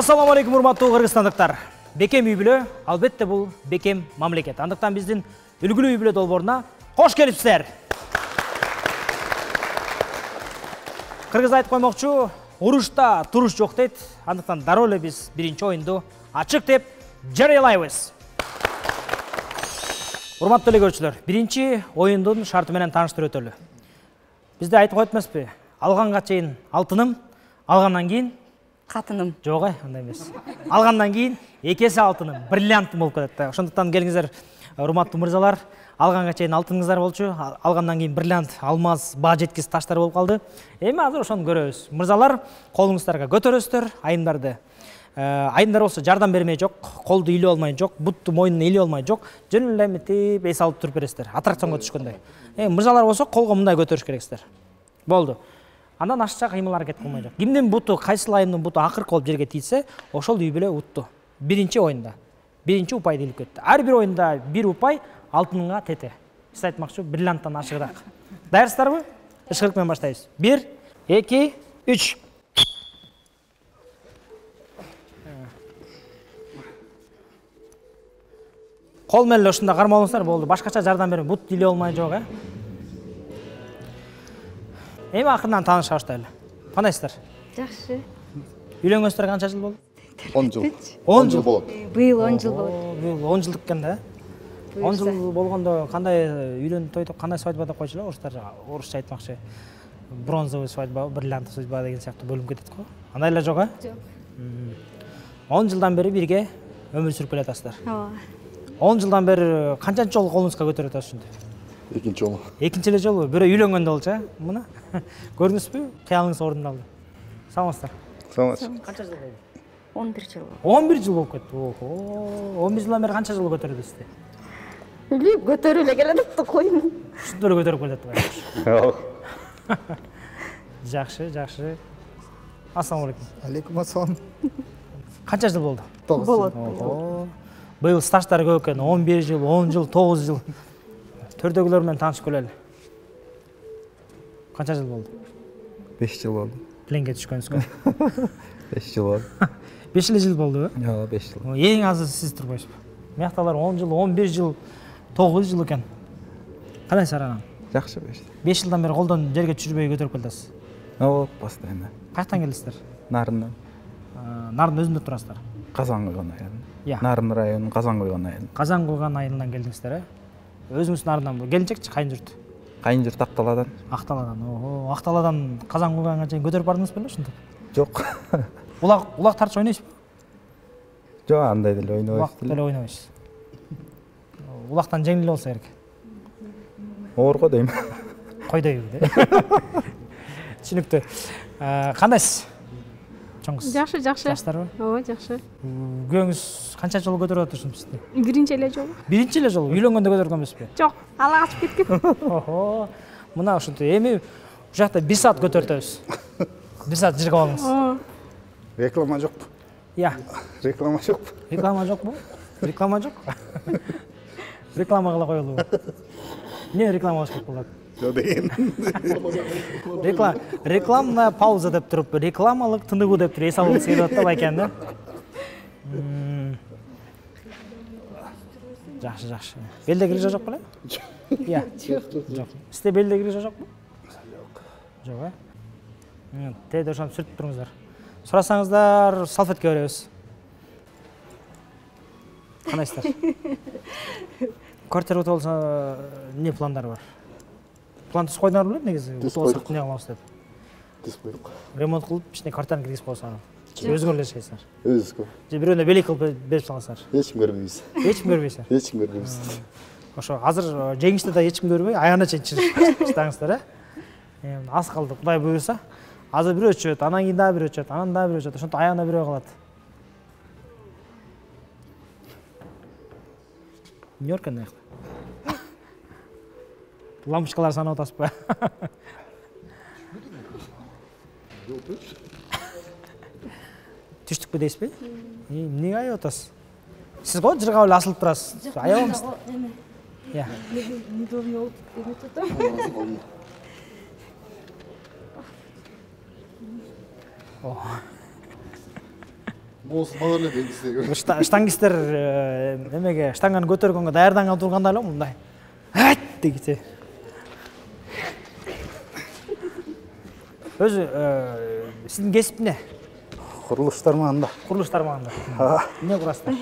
Assalamu алейкум, урматтуу кыргызстандыктар. Бекем үй бүлө, албетте бул бекем мамлекет. Андыктан биздин үлгүлүү үй бүлө долбооруна кош келипсиздер. Кыргыз айтып коймокчу, урушта туруш жок дейт. Андыктан дароо эле биз биринчи оюнду ачык деп жарыялайбыз. Урматтуу эле көрүүчүлөр, биринчи оюндун шарты менен тааныштырып өтөлү. Бизде айтып коет эмеспи? Алганга чейин алтыным, алгандан кийин қатыным. Жоқ, андай емес. Алғандан кейін екесі алтыным, бриллиантым болып кетеді. Ошондуктан келиңиздер, урматтуу мырзалар, алганга чейин алтыныңыздар болчу, алгандан кийин бриллиант, алмаз, баа жеткис таштар болуп калды. Эми азыр ошону көрөбүз. Мырзалар, колуңуздарга көтөрөсүздөр, айымдарды. Айымдар болсо жардам бермей жок, колду илип алмай жок, бутту мойнуна илип алмай жок, жөн эле митип эс алып туруп бересиздер. Аттракционго түшкөндөй. Мырзалар болсо колго мындай көтөрүш керексиздер. Болду. Андан ашча кыймыл аракет кылмай жок. Кимдин буту, кайсыл айымдын буту акыркы болуп жерге тийсе, ошол үй бүлө утту. Биринчи оюнда. Биринчи упайды илип кетти. Ар бир оюнда бир упай алтынга тете. Сиз айтмакчы, бриллианттан ашыгыраак. Даярсыздарбы? Ышкырык менен баштайбыз. 1, 2, 3. Кол менен эле ушунда кармалыңыздар, болду. Башкача жардам бериң. Бут илип алмай жок, Эми акырынан тааныша баштайлы. Кандайсыздар? Жакшы. Үйлөнгөнүздөр канча жыл болду? 10 жыл. 10 жыл болот. Быйыл 10 жыл болот. Быйыл 10 жылдык экен да. 10 жыл болгондо кандай үйлөнүп тойтуп, кандай свадьба деп койчулар, орустар орусча айтмакчы. Бронзовый свадьба, бриллиантовый свадьба деген сыяктуу бөлүнүп кетет го. Андай эле жок, Жок. 10 жылдан бери бирге өмүр сүрүп келатасыздар. Ооба. 10 жылдан бери канчанчы жолу колуңузга көтөрүп атасыз ушунду? Экинчи жолу. Экинчи эле жолу, бирөө үйлөнгөндө болчу, мына. Көрдүңүзбү? Кыялыңыз орундалды. Саламатсыздар. Саламатсыз. Канча жыл болду? 11 жыл болот. 11 жыл болуп кетти. Ого. 11 жылдан бери канча жолу көтөрдүңүз сизди? Билбейм, көтөрүп эле келатыптı коймун. Ушунтип эле көтөрүп келатты. Жакшы, жакшы. Ассаламу алейкум. Алейкум ассалам. Канча жыл болду? Болот. Ого. Быйыл стаждар көп экен. 11 жыл, 10 жыл, 9 жыл. Төрдөгүлөр менен таанышып келели. Канча жыл болду? 5 жыл болду. Пленге түшкөнүзгө. 5 жыл болду. 5 жыл болду. Ооба, 5 жыл. Эң азы сиз турбайсызбы? Мыякталар 10 жыл, 11 жыл, 9 жыл экен. Кандайсыз анан? Жакшы 5 жыл. 5 жылдан бери колдон жерге түшүрбөй көтөрүп келатасыз. Ооба, постоянно. Каяктан келдиңиздер? Нарындан. Нардын өзүндө турасыздар. Казан койгон айыл. Иә. Нарын районунун Казан койгон айыл. Казан койгон айылынан келдиңиздер, Өзүңүз нарынан бул. Келинчекчи кайын журт? Кайын журт Акталадан. Акталадан. Ого, Акталадан Казан койганга чейин көтөрүп бардыңыз беле ушинтип? Жок. Улак тартыш ойнойсузбу? Жок, андай деле ойнобойбуз. Улак деле ойнобойсуз. Улактан жеңил болсо керек. Оорго дейм. Койдойбу де. Түшүнүктүү. Кандайсыз? Чоңуз. Жакшы, жакшы. Жакшысыздарбы? Ооба, жакшы. Күйөөңүз канча жолу көтөрүп атышсыз сизди? Биринчи эле жолу. Биринчи эле жолу үйлөнгөндө көтөргөн эмеспи? Жок, ала качып кеткен. Охо. Мына ушинтип эми ушул жакта 1 саат көтөртөбүз. 1 саат жыргап алыңыз. Реклама жокпу? Иә. Реклама жокпу? Реклама жокпу? Реклама жок. Реклама кыла коелу. Не реклама болуш керек болот? Жок деген. Рекламная пауза деп туруп, рекламалык тыныгуу деп туруп эс алгыңыз келип атты байкан да. Жакшы, жакшы. Белде грижа жок беле? Иә. Жок. Сизде белде грижа жокпу? Жок. Жок, Тээде ошону сүртүп туруңуздар. Сурасаңыздар, салфетке беребиз. Кандайсыздар? Квартира утуп алса, эмне пландар бар? План түзүп койдуңар беле негизи? Утуп алсак эмне кылабыз деп. Түзүп койдук. Ремонт кылып, ичине квартираны киргизип койсоңар. Өзүңөр эле жашайсыңар. Өзүбүзгө. Же бирөөнө белек кылып берип саласыңар. Эч ким көрбөйбүз. Эч ким көрбөйсүздар. Эч ким көрбөйбүз. Ошо азыр жеңиште да эч ким көрбөй, аягына чейин чыдаңыздар, Аз калды, Кудай буйруса. Азыр бирөө чөт, анан кийин дагы бирөө чөт, анан дагы бирөө чөт. Ошентип аягына бирөө калат. Эмне бар экен аякта? Лампочкалар санап атасызбы? Түштүкпү дейсизби? Эмнеге аябап атасыз? Сиз го жыргап эле асылып турасыз. Аябаңыз. Иә. Неудобно болуп Болсын бала эле дегиздеги. Штангисттер немеге штанганы көтөргөнгө даярданган турганда эле мындай. Ат дегиче. Өзү сиздин кесип эмне? Курулуш тармагында. Курулуш тармагында. Эмне курасыздар?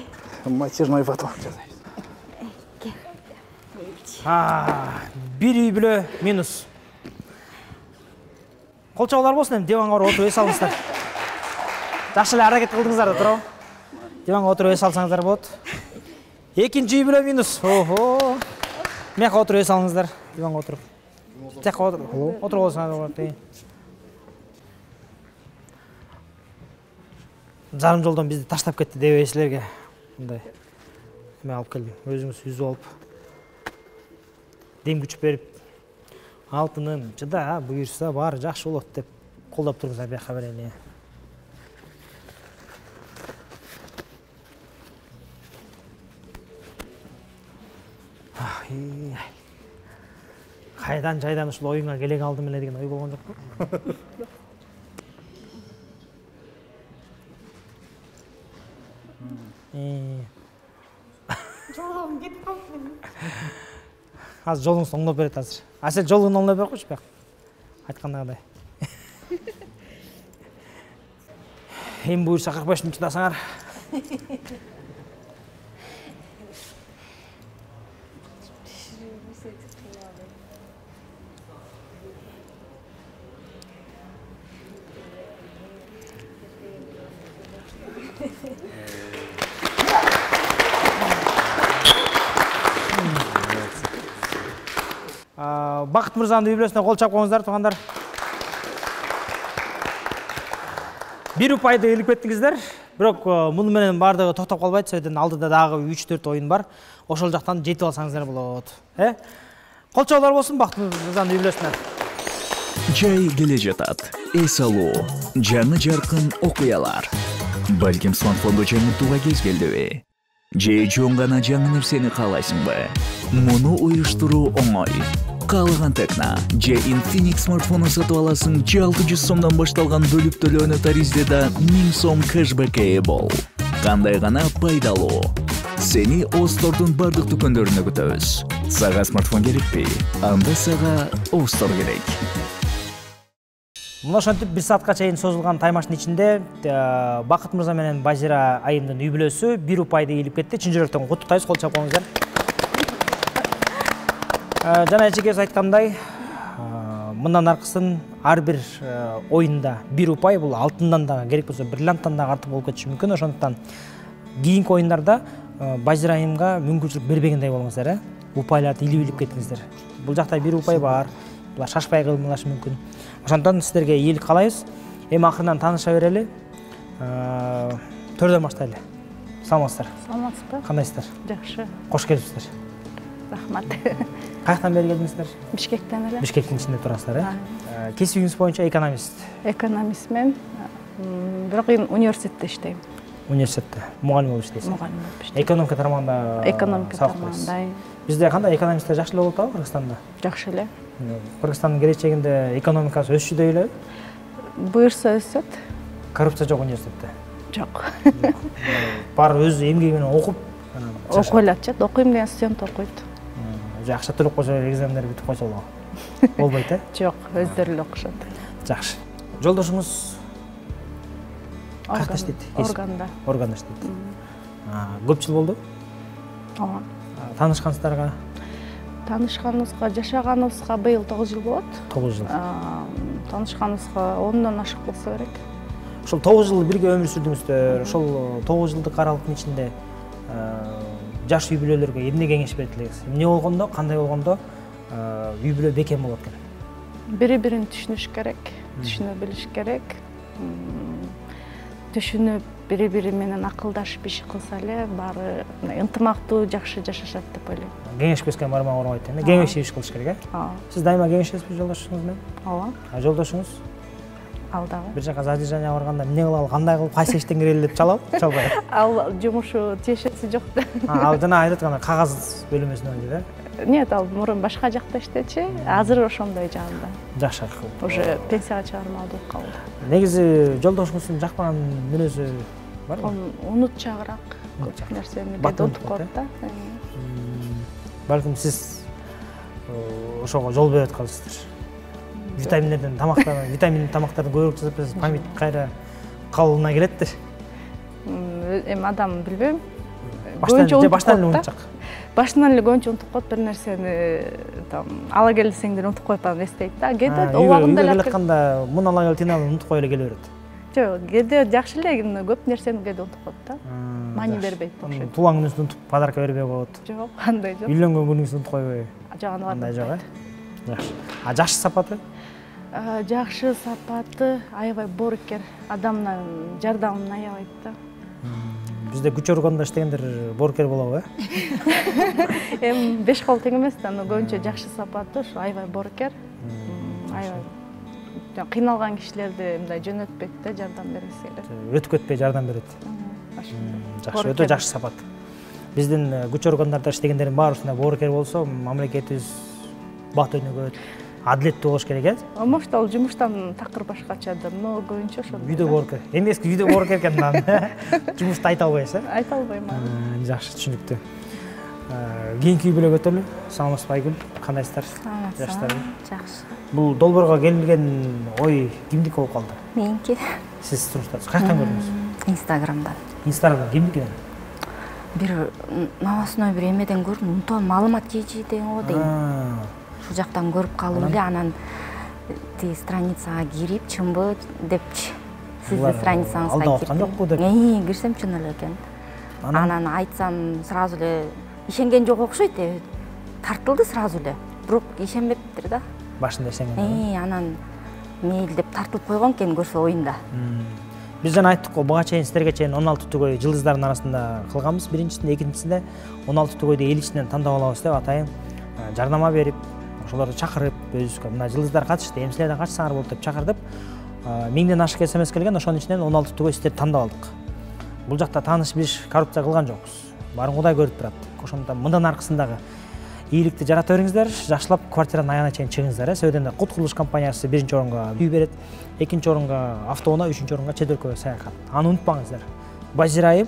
Монтажный потом жасайбыз. Бир үй бүлө минус. Кол чабуулар болсун, эми диванга отуруп эс алыңыздар. Жакшы эле аракет кылдыңыздар да туурабы? Диванга отуруп эс алсаңыздар болот. Экинчи үй бүлө минус. Охо. Мияка отуруп эс алыңыздар, диванга отуруп. Жакка отуруп болсоңуздар болот. Жарым жолдон бизди таштап кетти дебейсилерге. Мындай. Мен алып келдим. Өзүңүз үзүп алып. Дем күч берип, алтыным, чыда, буюрса баары жакшы болот деп колдоп туруңуздар бияка берели. Кайдан жайдан ушул оюңа келе калдым эле деген ой болгон жокпу? Жолугум кетип калды. Азыр жолуңузду оңдоп берет азыр. Сен жолуңду оңдоп бер койчу бияк. Айткандагыдай. Эми буюрса 45 мүнөт чыдасаңар. Бакыт мырзанын үй бүлөсүнө кол чапкаңыздар, туугандар. 1 упайды илип кеттиңиздер. Бирок муну менен бардыгы токтоп калбайт. Сөйдөн алдыда дагы 3-4 оюн бар. Ошол жактан жетип алсаңыздар болот. Кол чабуулар болсун Бакыт мырзанын үй бүлөсүнө. Жай келе жатат. Эс алуу, жаңы жаркын окуялар. Балким смартфондо жаңыртууга кез келдиби? Же жөн гана жаңы нерсени каалайсыңбы? Муну уюштуруу оңой. Каалаган Текна же Infinix смартфону сатып аласың, же 600 сомдон башталган бөлүп төлөөнү таризде 1000 сом кэшбэкке ээ бол. Кандай гана пайдалуу. Сени Остордун бардык дүкөндөрүнө күтөбүз. Сага смартфон керекпи? Анда сага Остор керек. Мына ошентип 1 саатка чейин созулган таймаштын ичинде Бакыт мырза менен Базира айымдын үй бүлөсү 1 упайды ийилип кетти. Чын жүрөктөн куттуктайбыз, кол чапкаңыздар. Жана эчекебиз айткандай, мындан аркысын ар бир оюнда 1 упай, бул алтындан да керек болсо бриллианттан да артык болуп кетиши мүмкүн. Ошондуктан кийинки оюндарда Базира айымга мүмкүнчүлүк бербегендей болуңуздар, упайларды илип кетиңиздер. Бул жакта 1 упай бар, булар шашпай кылмалашы мүмкүн. Ошондон сиздерге ийгилик каалайбыз. Эми акырынан тааныша берели. Төрдөн баштайлы. Саламатсыздар. Саламатсызбы? Кандайсыздар? Жакшы. Кош келипсиздер. Рахмат. Каяктан бери келдиңиздер? Бишкектен эле. Бишкектин ичинде турасыздар, Кесибиңиз боюнча экономист. Экономистмен. Бирок мен университетте иштейм. Университетте мугалим болуп иштейсиз. Мугалим болуп иштейм. Экономика тармагында. Экономика тармагында. Бизде кандай экономисттер жакшы эле болуп атабы Кыргызстанда? Жакшы эле. Кыргызстандын келечегинде экономикасы өсүшү деп элеби? Буюрса өсөт. Коррупция жок университетте. Жок. Бар өз эмгеги менен окуп, окуй элечет. Окуйм деген студент окуйт. Акча төлөп койсо, экзамендер бүтүп койсо болбойт, Жок, өздөрү эле окушат. Жакшы. Жолдошуңуз кайерде иштейт? Органда. Органда иштейт. Көп жыл болду? Ооба. Таанышкансыздарга? Таанышканыбызга, жашаганыбызга быйыл 9 жыл болот. 9 жыл. Таанышканыбызга 10дон ашык болсо керек. Ошол 9 жыл бирге өмүр сүрдүңүздөр. Ошол 9 жылдык аралыктын ичинде жаш үй бүлөлөргө эмне кеңеш берет элегиз? Эмне болгондо, кандай болгондо үй бүлө бекем болот экен? Бири-бирин түшүнүш керек, түшүнө билиш керек. Түшүнүп, бири-бири менен акылдашып иш кылса эле баары ынтымактуу, жакшы жашашат деп ойлойм. Кеңешпеске бармак урабайт экен. Кеңешип иш кылыш керек, Сиз дайыма кеңешесизби жолдошуңуз менен? Ооба. Жолдошуңуз? Ал дагы. Бир жака задержание барганда эмне кылалы, кандай кылып, кайсы иштен кирели деп чалабы? Чалбайбы? Ал жумушу тиешеси жок да. Ал жана айтат кандай кагаз бөлүмөсүнө ойдо, Нет, ал мурун башка жакта иштечи, азыр ошондой жагында. Жакшы. Уже пенсияга чыгармалуу болуп калды. Негизи жолдошуңуздун жакпаган мүнөзү барбы? Унутчагыраак көп нерсени Бат унутуп унутуп коет да. Балким сиз ошого жол берип аткансыздар. Витаминдерден тамактарды көбүрөөк жасап берсеңиз, память кайра калыбына келеттир. Эми адам билбейм. Баштан эле унутчак. Башынан эле көбүнчө унутуп коет, бир нерсени ала келсеңдер унутуп коюп анан эстейт да. Кээде убагында эле келгенде муну ала келтин алып унутуп коюп эле келе берет. Жок, кээде жакшы эле, көп нерсени кээде унутуп коет да. Маани бербейт окшойт. Туулган күнүңүздү унутуп подарка бербей коет. Жок, андай жок. Үйлөнгөн күнүңүздү унутуп койбой. Жок, Андай жок, Жакшы. Жакшы сапаты? Жакшы сапаты аябай боорукер, адамдын жардамын аябайт да. Бизде күч органда иштегендер боорукер болобу, Эми 5 кол тең эмес да, но көбүнчө жакшы сапаты ушу аябай боорукер. Аябай кыйналган кишилерди мындай жөнөтпөйт да, жардам бергиси келет. Өтүп кетпей жардам берет. Жакшы, өтө жакшы сапат. Биздин күч органдарда иштегендердин баарысында боорукер болсо, мамлекетибиз бат өнүгөт, адилеттүү болуш керек, Может, ал жумуштан такыр башкачадыр, но көбүнчө ошол. Үйдө боорукер. Эмески үйдө боорукер экен мына. Жумушта айта албайсыз, Айта албайм. Жакшы, түшүнүктүү. Кийинки үй бүлөгө өтөлү. Саламатсызбы Айгүл? Кандайсыздар? Саламатсызбы? Жакшы. Бул долбоорго келген ой кимдики болуп калды? Меники. Сиз туруштасыз. Каяктан көрдүңүз? Инстаграмдан. Инстаграмдан кимдикиден? Бир новостной бир эмеден көрдүм, унутуп маалымат жейчи деген го дейм. Ушул жактан көрүп калып эле анан тиги страницага кирип, чынбы депчи. Сиздин страницаңызга кирип. Алдап аткан жокпу деп. Кирсем чын эле экен. Анан айтсам сразу эле ишенген жок окшойт, тартылды сразу эле. Бирок ишенбептир да. Башында ишенген. Анан мейл деп тартылып койгон экен көрсө оюнда. Биз жана айттык го, буга чейин сиздерге чейин 16 түгөй жылдыздардын арасында кылганбыз. Биринчисинде, экинчисинде 16 түгөйдү эл ичинен тандап алабыз деп атайын жардама берип, ошолорду чакырып, өзүбүзгө мына жылдыздар катышты, эми силер да катышсаңар болот деп чакырдып, 1000ден ашык СМС келген, ошонун ичинен 16 түгөй сиздерди тандап алдык. Бул жакта тааныш билиш, коррупция кылган жокпуз. Баарын Кудай көрүп турат. Ошондуктан мындан аркысындагы ийгиликти жарата бериңиздер, жакшылап квартиранын аягына чейин чыгыңыздар. Сөйдөн Кут курулуш компаниясы 1-орунга үй берет, 2-орунга автоунаа, 3-орунга чет өлкөгө саякат. Аны унутпаңыздар. Базирайып,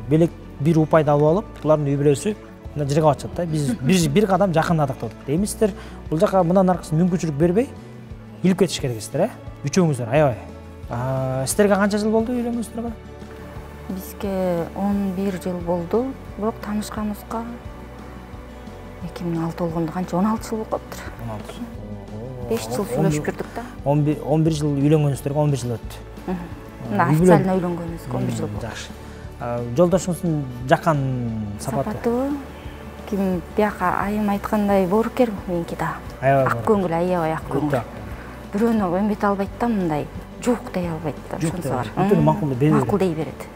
белек бир упайды алып алып, булардын үй бүлөсү мына жерге катышат да. Биз бир кадам жакындадык деп. Эми сиздер бул жака мындан аркысын мүмкүнчүлүк бербей, илип кетиш керексиздер, Үчөөңүздөр аябай. Сиздерге канча жыл болду үйлөнгөнүңүздөргө? Бизге 11 жыл болду, бирок таанышканыбызга 2006 болгондо канча 16 жыл болуп калыптыр. 5 жыл сүйлөшүп жүрдүк да. 11 жыл үйлөнгөнүңүздөргө 11 жыл өттү. Мына официально үйлөнгөнүбүзгө 11 жыл болду. Жакшы. Жолдошуңуздун жаккан сапаты? Ким бияка айым айткандай боорукер меники да. Ак көңүл, аябай ак көңүл. Бирөөнү эмете албайт да, мындай жок дей албайт да, ошонусу бар. Бүтүн макул дей берет.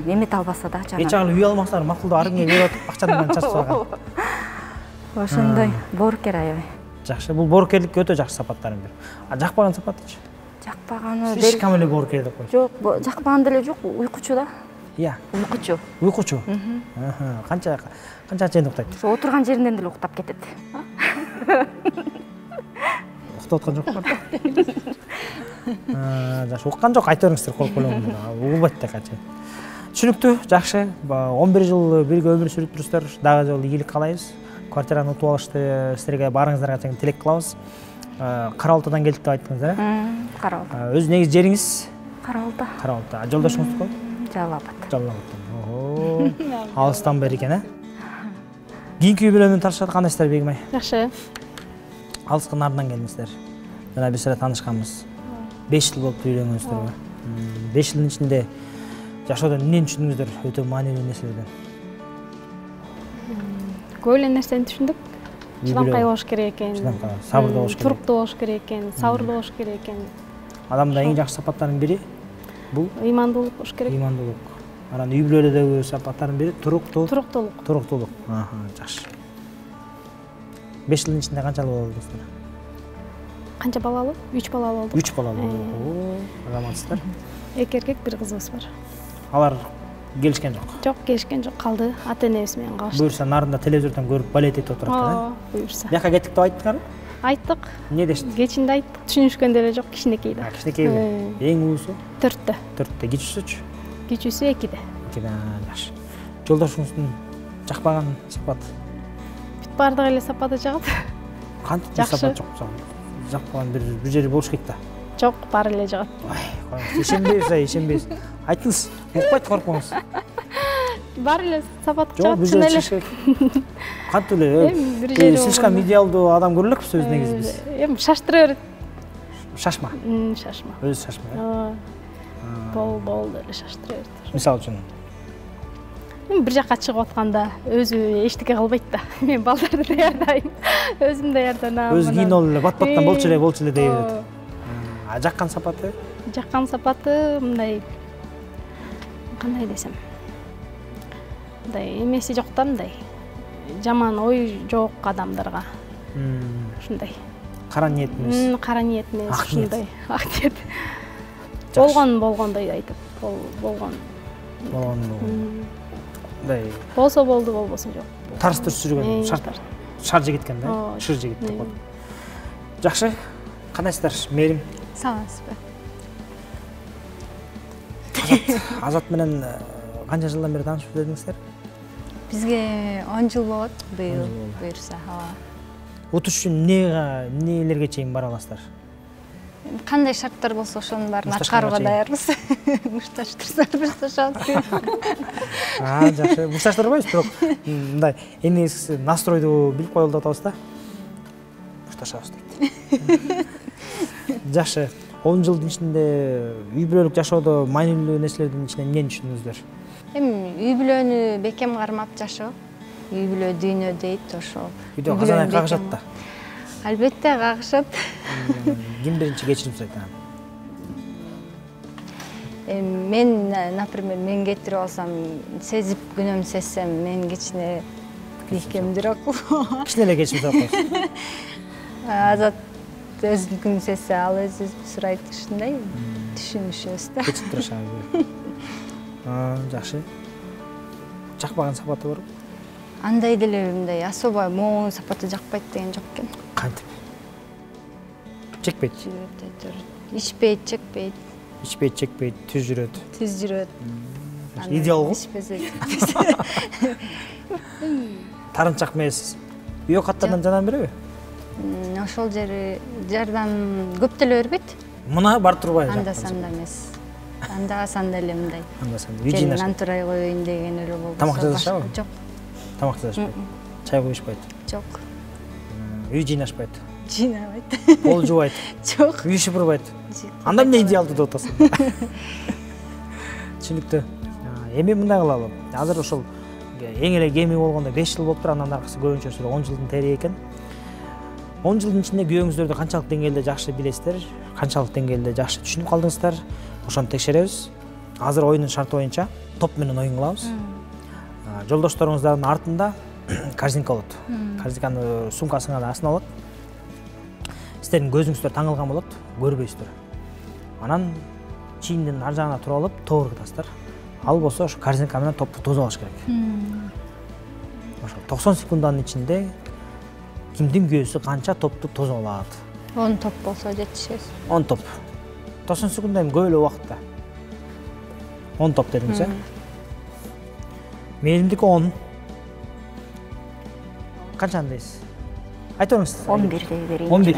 Эмете албаса да жана. Эч үй алмасаңар макулду арыңга берип атып акчадан чачып алган. Ошондой боорукер аябай. Жакшы, бул боорукерликке өтө жакшы сапаттардын бири. Жакпаган сапатычы? Жакпаганы Эч кам эле боорукер деп койчу. Жок, жакпаган деле жок, уйкучу да. Иә. Уйкучу. Канча чейин уктайт? Ошо отурган жеринен деле уктап кетет. Уктап аткан жокпу? Жакшы, уккан жок, айта бериңиздер кол колоң. Угубайт да кача. Түшүнүктүү, жакшы. 11 жыл бирге өмүр сүрүп туруңуздар. Дагы жолу ийгилик каалайбыз. Квартираны утуп алышты, сиздерге баарыңыздарга тең тилек кылабыз. Карабалтыдан келдик деп айттыңыздар, Карабалта. Өз негиз жериңиз? Карабалта. Карабалта. Жолдошуңуздуку? Жалал Абад. Алыстан бери экен, Кийинки үй бүлөнүн таанышат кандайсыздар, Бегим ай? Жакшы. Алыскын ардынан келдиңиздер. Жана биз эле таанышканбыз. 5 жыл болуп үйлөнгөнүңүздөргө. 5 жылдын ичинде жашоодон эмнени түшүндүңүздөр? Өтө маанилүү нерселерден. Көп эле нерсени түшүндүк. Чыдамкай болуш керек экен. Сабырдуу болуш керек. Туруктуу болуш керек экен, сабырдуу болуш керек экен. Адамда эң жакшы сапаттардын бири бул Ыймандуулук болуш керек. Ыймандуулук. Анан үй бүлөдөгү сапаттардын бири Туруктуулук. Туруктуулук. Жакшы. 5 жылдын ичинде канчалуу болдуңуздар? Канча балалуу? 3 балалуу болдук. 3 балалуу. Азаматсыздар. 2 эркек, 1 кызыбыз бар. Алар келишкен жок. Жок, келишкен жок, калды. Ата-энебиз менен калышты. Буюрса нарында телевизордон көрүп балет этип отурат, буюрса. Бияка кеттик деп айттыңарбы? Айттык. Эмне дешти? Кечинде айттык, түшүнүшкөн деле жок, кичинекей да. Кичинекейби? Эң уусу? 4-тө. 4-тө. Кичүүсүчү? кичүүсү 2-де. Жакшы. Жолдошуңуздун жакпаган сапаты? Бүт бардык эле сапаты жагат. Кантип Жакшы. сапат жок? Жакпаган бир жери болуш керек да. Жок, баары эле жагат. Ишенбейсиз. Айтыңыз, укпайт, коркпоңуз. Баары эле сапат Жок, жагат, чын эле. Кантип эле? Бир жери Слишком идеалдуу адам көрө элекпиз өзү негизи биз. Эми шаштыра берет. Шашма. Шашма. Өзү шашма. Болду эле шаштыра берет. Мисалы үчүн. Бир жакка чыгып атканда өзү эчтеке кылбайт да. Мен балдарды даярдайм. Өзүм даярданам. Өзү кийинип эле бат-баттан болчу эле дей берет. А жаккан сапаты? Жаккан сапаты мындай кандай десем. Мындай эмеси жок да, мындай жаман ой жок адамдарга. Ушундай. Кара ниет эмес. Кара ниет эмес, Ак ниет. ушундай. Ак ниет. Болгондой айтып, болгон. Мындай Болсо болду, болбосо жок. тарс түрс жүргөн шар жигит экен да, шыр жигит деп коет. Жакшы. Кандайсыздар? Мээрим. Саламатсызбы? Азат менен канча жылдан бери таанышып жүрдүңүздөр? Бизге 10 жыл болот быйыл буюрса. Утуш үчүн эмнелерге чейин бара аласыздар? Кандай шарттар болсо ошонун баарын Мушташканга аткарууга чейин. даярбыз. Мушташтырса мушташабыз. Жакшы. Мушташтырбайбыз, бирок мындай эмнеңиз настройду билип коелу деп атабыз да. Мушташабыз дейт. Жакшы. 10 жылдын ичинде үй бүлөлүк жашоодо маанилүү нерселердин ичинен эмнени түшүндүңүздөр? Эми үй бүлөнү бекем кармап жашоо. Үй бүлө дүйнө дейт ошо. Үйдө казан кагышат да. Албетте кагышат. Ким биринчи кечирим сурайт анан? Мен, например, мен кетирип алсам, сезип күнөөмдү сезсем, мен кичине бекемдирөөк. Кичине эле кечирим сурап коесуз. Азат өзүнүкүн сезсе, ал өзү сурайт, ушундай түшүнүшөбүз да. Кечирип турушабыз. Жакшы. Жакпаган сапаты барбы? Андай деле мындай особо моң сапаты жакпайт деген жок экен. Кантип? Чекпейт. Ичпейт, чекпейт. Ичпейт, чекпейт, түз жүрөт. Түз жүрөт. Идеал го. Ичпесе. Тарынчак эмес. Үй каттарынан жардам береби? Ошол жери жардам көп деле бербейт. Мына бар турбай. Анда санда эмес. Анда санда эле мындай. Анда санда. Үй жыйнаш. Нан турай коеюн деген эле болбосо. Тамак жасашабы? Жок. Тамак жасашпайт. Чай коюшпайт. Жок. Үй жыйнашпайт. Жыйнабайт. Пол жуубайт. Жок. Үй шыпырбайт. Анда эмне идеалдуу деп атасың? Түшүнүктүү. Эми мындай кылалы. Азыр ошол эң эле кеми болгондо 5 жыл болуптур, андан аркысы көбүнчөсү 10 жылдын тери экен. 10 жылдын ичинде күйөөңүздөрдү канчалык деңгээлде жакшы билесиздер, канчалык деңгээлде жакшы түшүнүп калдыңыздар, ошону текшеребиз. Азыр оюндун шарты боюнча топ менен оюн кылабыз. Жолдошторуңуздардын артында корзинка болот. Корзинканы сумкасына да астына алат. Сиздердин көзүңүздөр таңылган болот, көрбөйсүздөр. Анан чийиндин ар жагына туруп алып, тоор кытасыздар. Ал болсо ошо корзинка менен топту тосуп алыш керек. Ошо 90 секунданын ичинде кимдин күйөөсү канча топту тосуп алат? 10 топ болсо жетишет. 10 топ. 90 секунда эми көп эле убакытта. 10 топ дедиңиз, Мээримдики 10. Канчаны дейсиз? Айта бериңиз. 11 дей берейин. 11.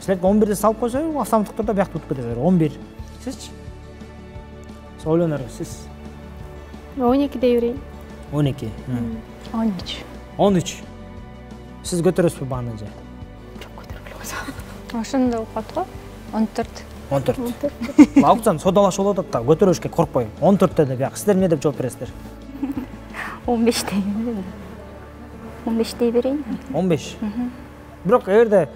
Силерге 11де салып койсо, автоматтык түрдө биякта утуп кетет. 11. Сизчи? Ойлонорбуз, сиз? 12 дей берейин. 12. 13. 13. Сиз көтөрөсүзбү бааны же? Жок, көтөрүп эле койсом. Ошондой болот го. 14. 14. Аукцион содалашып болуп атат да, көтөрүшкө коркпой. 14 деди бияк. Сиздер эмне деп жооп бересиздер? 15 дей берейин. 15 дей берейин. 15. Бирок эгерде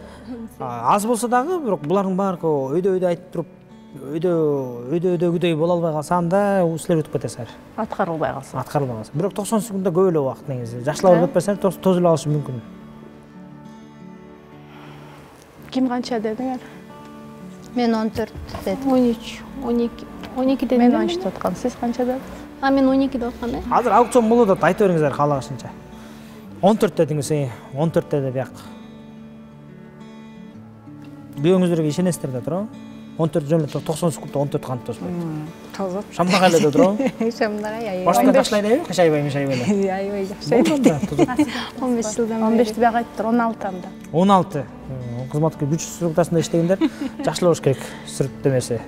аз болсо дагы, бирок булардын баары өйдө айтып туруп, өйдөгүдөй боло албай калса, анда силер өтүп кетесиздер. Аткарылбай калса. Аткарылбай калса. Бирок 90 секундда көп эле убакыт негизи. Жакшылап өтүп берсеңер, тосуп эле алышы мүмкүн. Ким канча дедиңер? Мен 14 дедим. 13, 12, 12 дедим. Мен 13 деп аткам. Сиз канча дедиңиз? Мен 12 деп аткам. Азыр аукцион болуп атат, айта бериңиздер каалаганча. 14 дедиңиз, 14 деди бияк. Күйөөңүздөргө ишенесиздер да туурабы? 14 жөн 90 секундта 14 кантип тосмойт. Тозот. Шамда кайлада турабы? Шамдага я. Башка ташлайды, кашайбай, мешайбай. Аябай жакшы. 15 жылдан 15 бияк айттыр, 16 анда. 16. Кызматка күч структурасында иштегендер жакшылап болуш керек, сүрөттөмөсү.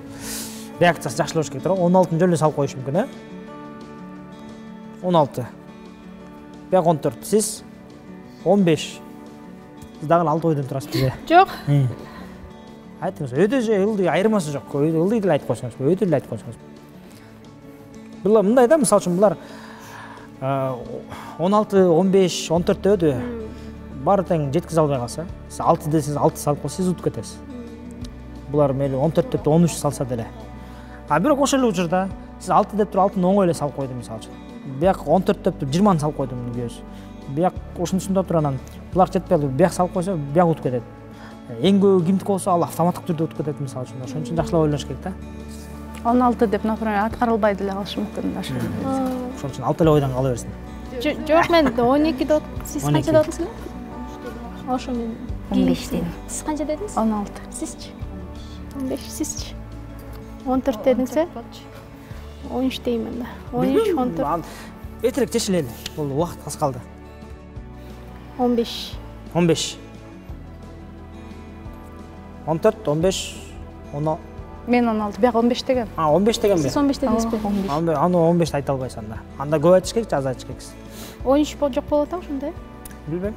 Реакциясы жакшылап болуш керек турабы? 16 жөн эле салып коюш мүмкүн, 16. Бияк 14. Сиз 15. Сиз дагы 6 ойдон турасыз бизге. Жок. Айтыңыз, өйдө же ылдый айырмасы жок. Ылдый деле айтып койсоңуз, өйдө деле айтып койсоңуз. Булар мындай да, мисалы үчүн булар 16, 15, 14 өдө баары тең жеткизе албай калса, сиз 6 десеңиз 6 салып койсоңуз, сиз утуп кетесиз. Булар мейли 14 деп 13 салса деле. Бирок ошол эле учурда сиз 6 деп туруп 6-ны оңой эле салып койдум мисалы үчүн. Бияк 14 деп 20-ны салып койдум көз. Бияк ушунусунда туруп анан булар жетпей калды, бияк салып койсо, бияк утуп кетет. Эң көбү кимдики болсо ал автоматтык түрдө утуп кетет мисалы үчүн. Ошон үчүн жакшылап ойлош керек да. 16 деп, например, аткарылбай деле калышы мүмкүн. Ошон үчүн 6 эле ойдон кала берсин. Жок, мен 12 деп, сиз канча дедиңиз? Ошо мен 15 дедим. Сиз канча дедиңиз? 16. Сизчи? 15, сизчи? 14 дедиңиз? 13 деймин да. 13, 14. Эртерээк чечилели. Бул убакыт аз калды. 15. 15. 14, 15, 16. Мен 16, бияк 15 деген. 15 дегенби? Сиз 15 дедиңизби? Аны 15 айта албайсың анда. Анда көп айтыш керек, аз айтыш керексиз. 13 жок болот а ошондой? Билбейм.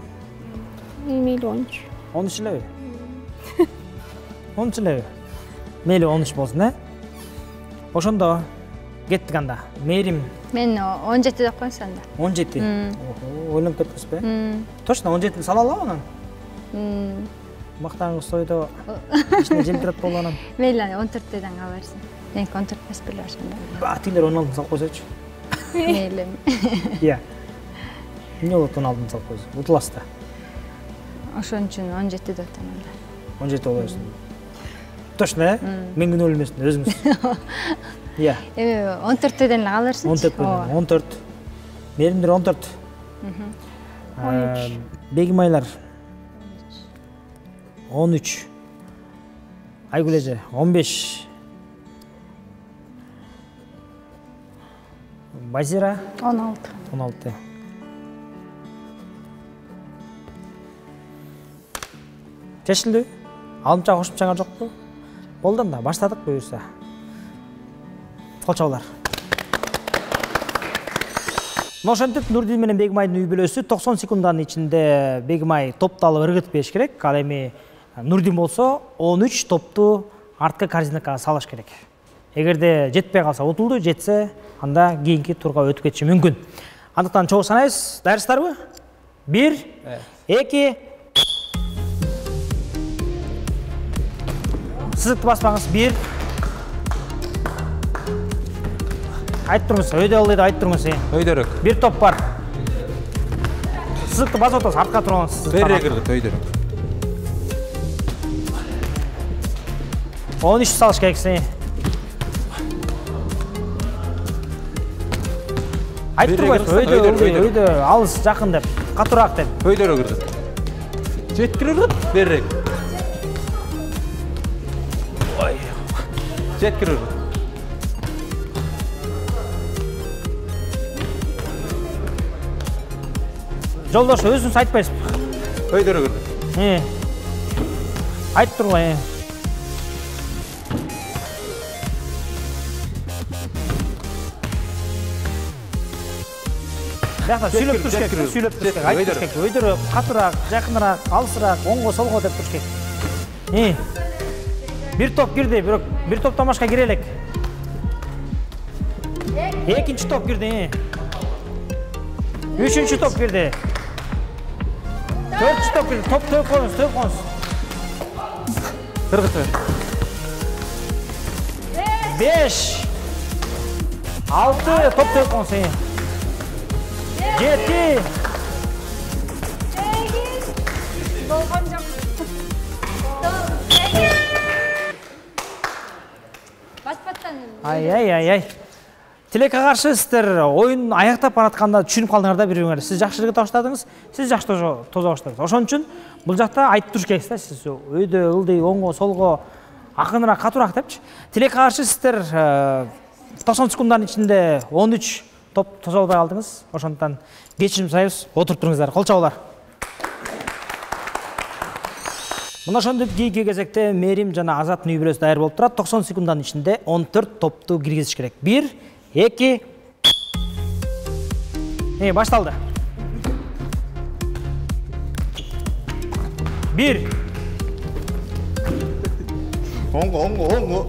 Мейли 13. 13 элеби? 13 элеби? Мейли 13 болсун, Ошондо кеттик анда. Мээрим Мен 17 деп коюңуз анда. 17. Ойлонуп кетпесизби? Точно 17 сала алабы анан? Мактаңыз сойдо ичине желтиреп болуп анан. Мейли 14 деден кала берсин. Меники 14 эмес беле ошондо. Тилер 16 салып койсочу. Мейли. Иә. Эмне болот 16 салып койсо? Утуласыз да. Ошон үчүн 17 деп атам анда. 17 болосун. Точно, мен күнөө элемесин өзүңүз. Иә. 14 деден кала берсин. 14. Меримдер 14. 13. Бегимайлар 13. Айгүл эже 15. Базира 16. 16. Чечилди? Алымча кошумчаңар жокпу? Болду анда, баштадык буюрса. Кол чабуулар. Ошентип Нурдин менен Бегимайдын үй бүлөсү 90 секундданын ичинде Бегимай топту алып ыргытып бериш керек. Ал эми Нурдин болсо 13 топту артка корзинакага салыш керек. Эгерде жетпей калса утулду, жетсе анда кийинки турга өтүп кетиши мүмкүн. Андыктан чогуу санайбыз. Даярсыздарбы? 1, 2. Сызыкты баспаңыз. 1. Айтып тұрыңыз, өйдө алды айтып тұрыңыз. Өйдөрөк. Bir топ бар. Сызыкты басып отырсыз, артқа тұрыңыз. Беррек ыргыт, өйдөрөк. 13 салыш керексиң. Айтып тұрбайсыз, өйдө, алыс, жақын деп, қатырақ деп. Өйдөрөк ыргыт. Жеткир ыргыт, беррек. Жеткир ыргыт. Жолдош, өзүңүз айтпайсыз. Өйдөрөк ыргыт. Айтып тургула. Бияқта сүйлөп туруш керек, сүйлөп туруш керек, айтып туруш керек. Өйдөрөк, катыраак, жакыныраак, алысыраак, оңго солго деп туруш керек. Bir топ кирди, бирок bir топтон башка кире элек. Экинчи топ кирди. Үчүнчү топ кирди. Төртүнчү топ кирди. Топ төп коюңуз. Ыргыт. 5. 6 топ төп коюңуз. 7. Болгон жок. Ай. Тилекке каршы сиздер оюн аяктап баратканда түшүнүп калдыңар да бири-бириңерди. Сиз жакшы ыргыта баштадыңыз, сиз жакшы тозо баштадыңыз. Ошон үчүн бул жакта айтып туруш керексиз да, сиз өйдө, ылдый, оңго, солго, акыныраак катуураак депчи. Тилекке каршы сиздер 90 секунддун ичинде 13 топ тозо албай калдыңыз. Ошондуктан кечирим сурайбыз. Отуруп туруңуздар. Кол чабуулар. Мына ошондуп кийинки кезекте Мерим жана Азаттын үй бүлөсү даяр болуп турат. 90 секунддун ичинде 14 топту киргизиш керек. 1, 2. Башталды. 1. оңго.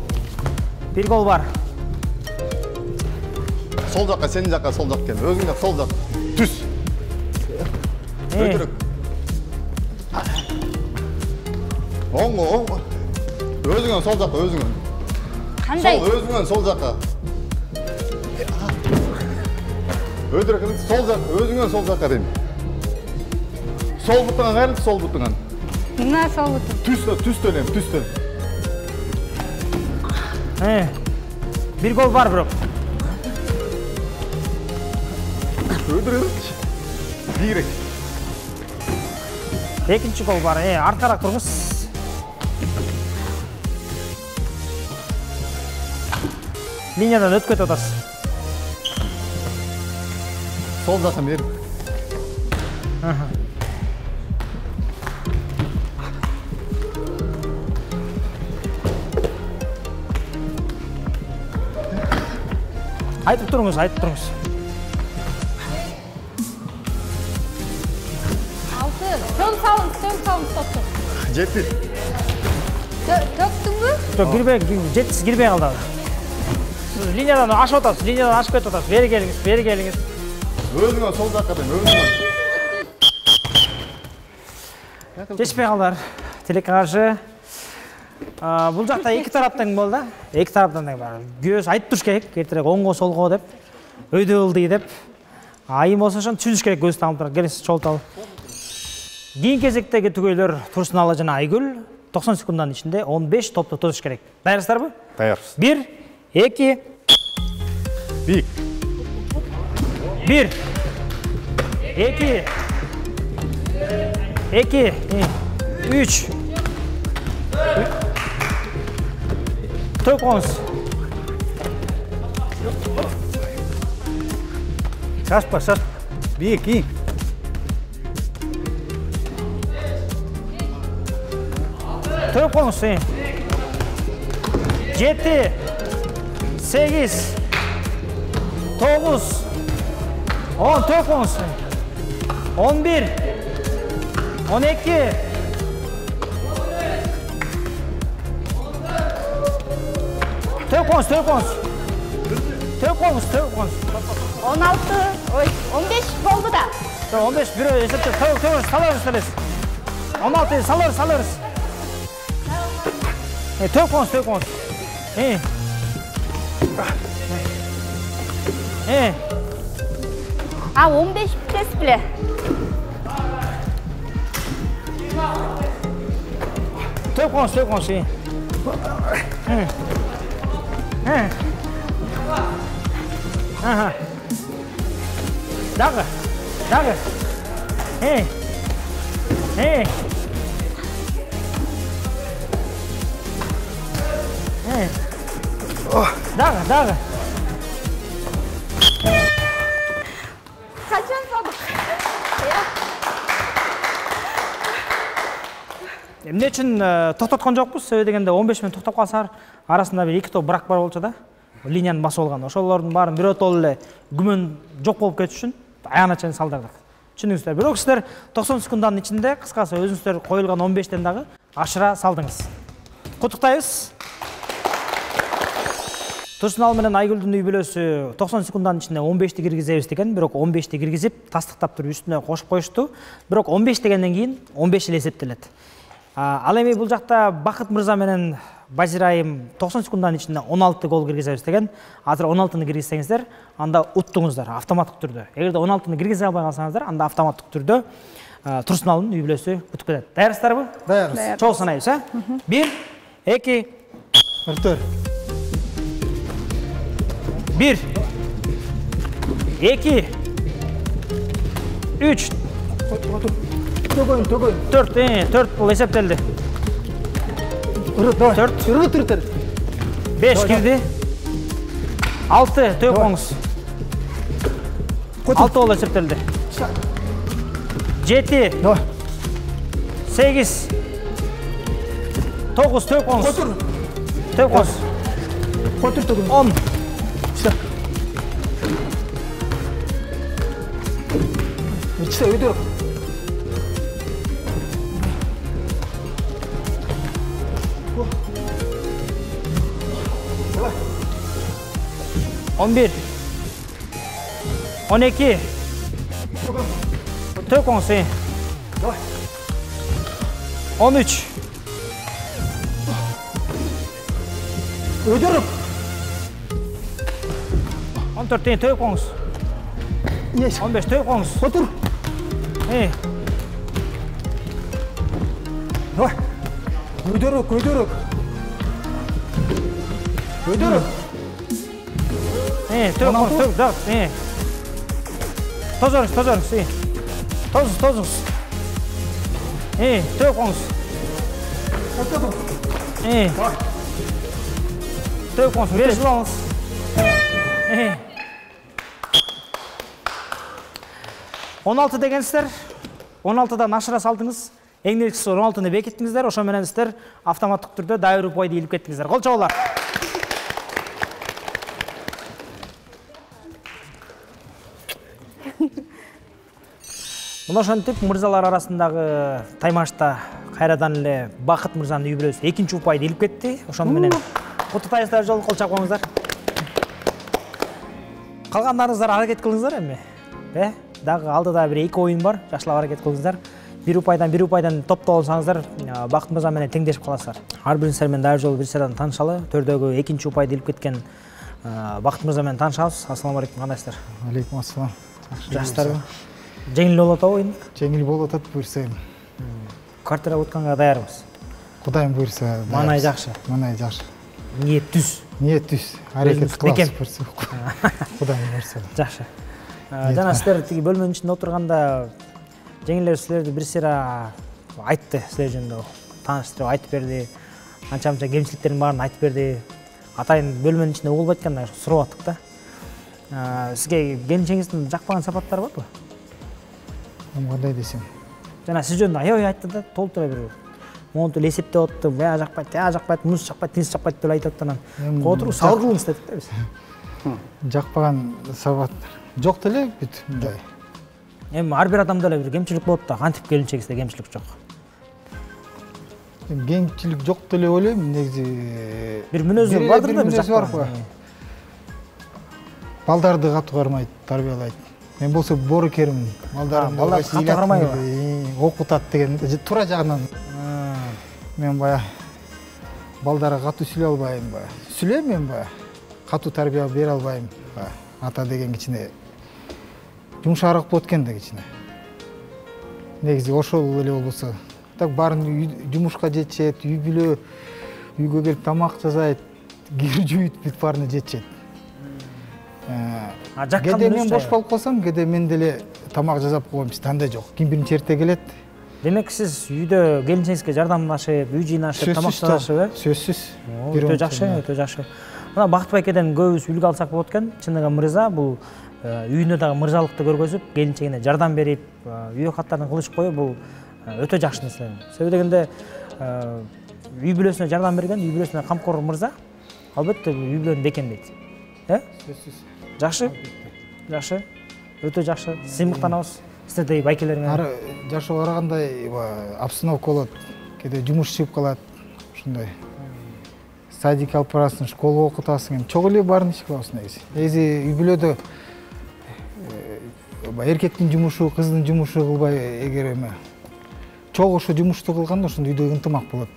Bir gol var. Sol жаққа, senin жаққа, sol жақ кел. Өзіңе сол жақ. Түс. Өтірік. Оңго. Өзіңе сол жаққа, өзіңе. Қандай? Өзіңе сол жаққа. Өтірік, сол жаққа, өзіңе сол жаққа деймін. Сол бұттыңан қайрылды, сол бұттыңан. Мына сол бұттың. Түс төлем. Bir gol var bro. Өтірік. Бейрек. Экинчи gol var. Аркараак туруңуз. Линиядан өтүп кетип атасыз. Сол жаққа беріп. Айтып туруңуз. 6. Сөн салыңыз топты. Жетті. Төктүңбү? Жок, жетсиз кирбей калды. Линиядан ашып атасыз, линиядан ашып кетип атасыз. Бери келиңиз. Өзіңе сол жаққа деймін, өзіңе. Жетишпей калдылар. Тилекке каршы. Бул жакта эки тараптан болду. Эки тараптан да бар. Көз айтып туруш керек, эртерээк оңго солго деп, өйдө ылдый деп. Айым болсо ошону түшүнүш керек, көз таап турат. Келиңиз чолталы. Кийинки кезектеги түгөйлөр Турсуналы жана Айгүл 90 секунддун ичинде 15 топту тозуш керек. Даярсыздарбы? Даярбыз. 1, 2. Бийик. 1, 2. 2, 3. Tökons. Şaşpa. Biyik. Tökons. 7, 8, 9, 10, tökons. 11, 12. Tökons. 16, 15 boldu da. 15 bir esepte tökons salırız. 16 salırız. Tökons. А 15 bitmez bile. Tökons. Aha. Dağı. Dağı. Kaçan sadık. Эмне үчүн токтоткон жокпуз? Себеби дегенде 15 менен токтоп калсалар, арасында бир эки топ брак бар болчу да. Линияны басып алган. Ошолордун баарын биротолу эле күмөн жок болуп кетиш үчүн аягына чейин салдырдык. Түшүндүңүздөр. Бирок сиздер 90 секунддун ичинде кыскасы өзүңүздөр коюлган 15тен дагы ашыра салдыңыз. Куттуктайбыз. Турсунал менен Айгүлдүн үй бүлөсү 90 секунддун ичинде 15ти киргизебиз деген, бирок 15ти киргизип, тастыктап туруп үстүнө кошуп коюшту. Бирок 15 дегенден кийин 15 эле эсептелет. Ал эми бул жакта Бакыт мырза менен Базирайым 90 секунддун ичинде 16 гол киргизебиз деген. Азыр 16-ны киргизсеңиздер, анда уттуңуздар автоматтык түрдө. Эгерде 16-ны киргизе албай калсаңыздар, анда автоматтык түрдө Турсуналдын үй бүлөсү утуп кетет. Даярсыздарбы? Даярбыз. Чоң санайбыз, 1, 2, 4. 1, 2, 3, 4 бул эсептелди. 4 5 кирди 6 төп қоңыз 6 болу эсептелди 7 8 9 төп қоңыз 10 11 12 төп қоңыз 13 14 төп қоңыз 15 төп қоңыз Tozoruz. Tozuz. Töp qo'ng'iz. Töp qo'ng'iz. Berishib olamiz. 16 дегенсіздер. 16-дан ашыра салдыңыз. Ең негізгісі 16-ны бекіттіңіздер. Ошо менен сіздер автоматтык түрдө дайыр упайды илип кеттіңіздер. Кол чабуулар. Мына ошентип мырзалар арасындагы таймашта кайрадан эле Бакыт мырзанын үй бүлөсү экинчи упайды илип кетти. Ошону менен куттуктайсыздар жолу кол чап коюңуздар. Калгандарыңыздар аракет кылыңыздар эми. Дагы алдыда бир 2 оюн бар. Жакшылап аракет кылыңыздар. Bir упайдан топтоп алсаңыздар, Бакыт мырза менен теңдешип каласыздар. Ар бириңиздер менен дайыр жолу бир сырадан таанышалы. Төрдөгү экинчи упайды илип кеткен Бакыт мырза менен таанышабыз. Ассаламу алейкум, кандайсыздар? Алейкум ассалам. Жакшысыздарбы? Жеңил болуп атабы ойын? Жеңил болуп атат, буйрсайм. Квартира өткөнгө даярбыз. Кудайым буйрса. Маанай жакшы. Маанай жакшы. Ниет түз. Ниет түз. Аракет кылабыз буйрса. Кудайым буйрса. Жакшы. Жана силер тиги бөлмөнүн ичинде отурганда жеңилер силерди бир сыйра айтты, силер жөнүндө тааныштырып айтып берди. Анча-мынча кемчиликтердин баарын айтып берди. Атайын бөлмөнүн ичинде угулуп айтканда сурап аттык да. Сизге келинчеңиздин жакпаган сапаттары барбы? Кандай десем? Жана сиз жөнүндө аябай айтты да, толтура бир монту эле эсептеп атты, бая жакпайт, тия жакпайт, мунус жакпайт, тинис жакпайт деп айтып атты анан. Отуруп сабыр кылыңыз дедик да биз. Жакпаган сабат жок деле бүт мындай. Эми ар бир адамда эле бир кемчилик болот да, кантип келинчегизде кемчилик жок. Кемчилик жок деле ойлойм, негизи бир мүнөзү бардыр да, бир жакпаган. Балдарды катуу кармайт, тарбиялайт. Мен болсо боорукермин. Балдарымды катуу кармайбы? Окутат деген туура жагынан. Мен бая балдарга катуу сүйлөй албайм бая. Сүйлөйм мен бая. Катуу тарбия бере албайм. Ата деген кичине жумшараак болот экен да кичине. Негизи ошол эле болбосо. Так баарын жумушка жетишет, үй бүлө, үйгө келип тамак жасайт, кир жуйт, бүт баарына жетишет. Кеде мен бош болуп калсам, кеде мен деле тамак жасап коем, тандай жок. Ким биринчи эрте келет. Демек сиз үйдө келинчеңизге жардамдашып, үй жыйнашып, тамак жасашып, Сөзсүз. Өтө жакшы, өтө жакшы. Мына Бакыт байкеден көбүбүз үлгү алсак болот экен. Чындыгы мырза бул үйүнө дагы мырзалыкты көргөзүп, келинчегине жардам берип, үй каттарын кылышып коюу бул өтө жакшы нерсе. Себеби дегенде үй бүлөсүнө жардам берген, үй бүлөсүнө камкор мырза албетте үй бүлөнү бекемдейт. Сөзсүз. Жакшы. Жакшы. Өтө жакшы. Сыймыктанабыз. Сиздердей байкелерге. Ары жашоо арагандай обстановка болот. Кеде жумуш чыгып калат. Ушундай. Садик алып барасың, школа окутасың, чогуу эле баарын иш кылабыз негизи. Негизи үй бүлөдө эркектин жумушу, кыздын жумушу кылбай, эгер эме чогуу ошо жумушту кылганда ошондо үйдө ынтымак болот.